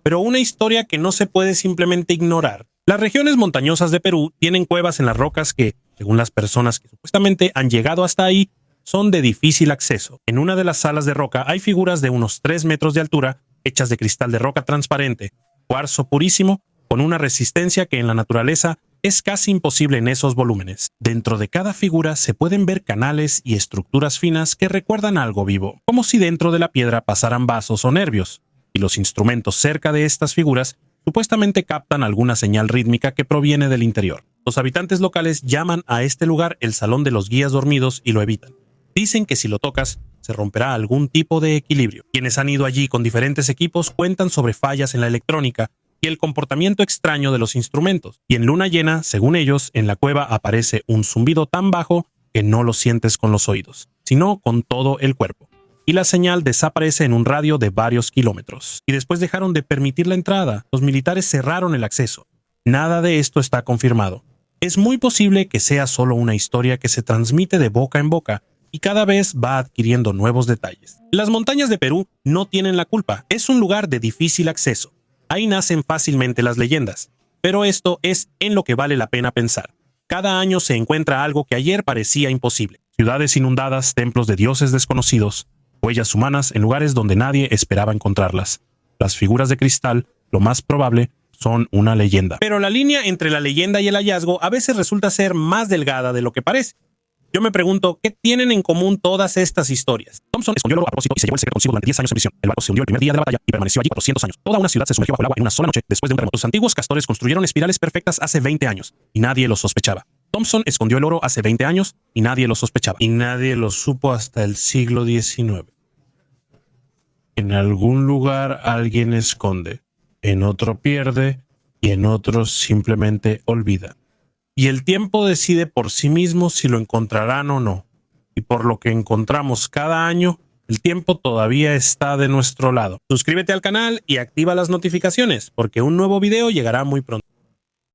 Speaker 1: Pero una historia que no se puede simplemente ignorar. Las regiones montañosas de Perú tienen cuevas en las rocas que, según las personas que supuestamente han llegado hasta ahí, son de difícil acceso. En una de las salas de roca hay figuras de unos 3 metros de altura, hechas de cristal de roca transparente, cuarzo purísimo, con una resistencia que en la naturaleza es casi imposible en esos volúmenes. Dentro de cada figura se pueden ver canales y estructuras finas que recuerdan a algo vivo, como si dentro de la piedra pasaran vasos o nervios, y los instrumentos cerca de estas figuras supuestamente captan alguna señal rítmica que proviene del interior. Los habitantes locales llaman a este lugar el Salón de los Guías Dormidos y lo evitan. Dicen que si lo tocas, se romperá algún tipo de equilibrio. Quienes han ido allí con diferentes equipos cuentan sobre fallas en la electrónica y el comportamiento extraño de los instrumentos. Y en luna llena, según ellos, en la cueva aparece un zumbido tan bajo que no lo sientes con los oídos, sino con todo el cuerpo. Y la señal desaparece en un radio de varios kilómetros. Y después dejaron de permitir la entrada. Los militares cerraron el acceso. Nada de esto está confirmado. Es muy posible que sea solo una historia que se transmite de boca en boca, y cada vez va adquiriendo nuevos detalles. Las montañas de Perú no tienen la culpa, es un lugar de difícil acceso. Ahí nacen fácilmente las leyendas, pero esto es en lo que vale la pena pensar. Cada año se encuentra algo que ayer parecía imposible. Ciudades inundadas, templos de dioses desconocidos, huellas humanas en lugares donde nadie esperaba encontrarlas. Las figuras de cristal, lo más probable, son una leyenda. Pero la línea entre la leyenda y el hallazgo a veces resulta ser más delgada de lo que parece. Yo me pregunto, ¿qué tienen en común todas estas historias? Thompson escondió el oro a propósito y se llevó el secreto consigo durante 10 años en prisión. El barco se hundió el primer día de la batalla y permaneció allí 400 años. Toda una ciudad se sumergió bajo el agua en una sola noche después de un terremoto. Los antiguos castores construyeron espirales perfectas hace 20 años y nadie lo sospechaba. Thompson escondió el oro hace 20 años y nadie lo sospechaba. Y nadie lo supo hasta el siglo XIX. En algún lugar alguien esconde, en otro pierde y en otro simplemente olvida. Y el tiempo decide por sí mismo si lo encontrarán o no. Y por lo que encontramos cada año, el tiempo todavía está de nuestro lado. Suscríbete al canal y activa las notificaciones, porque un nuevo video llegará muy pronto.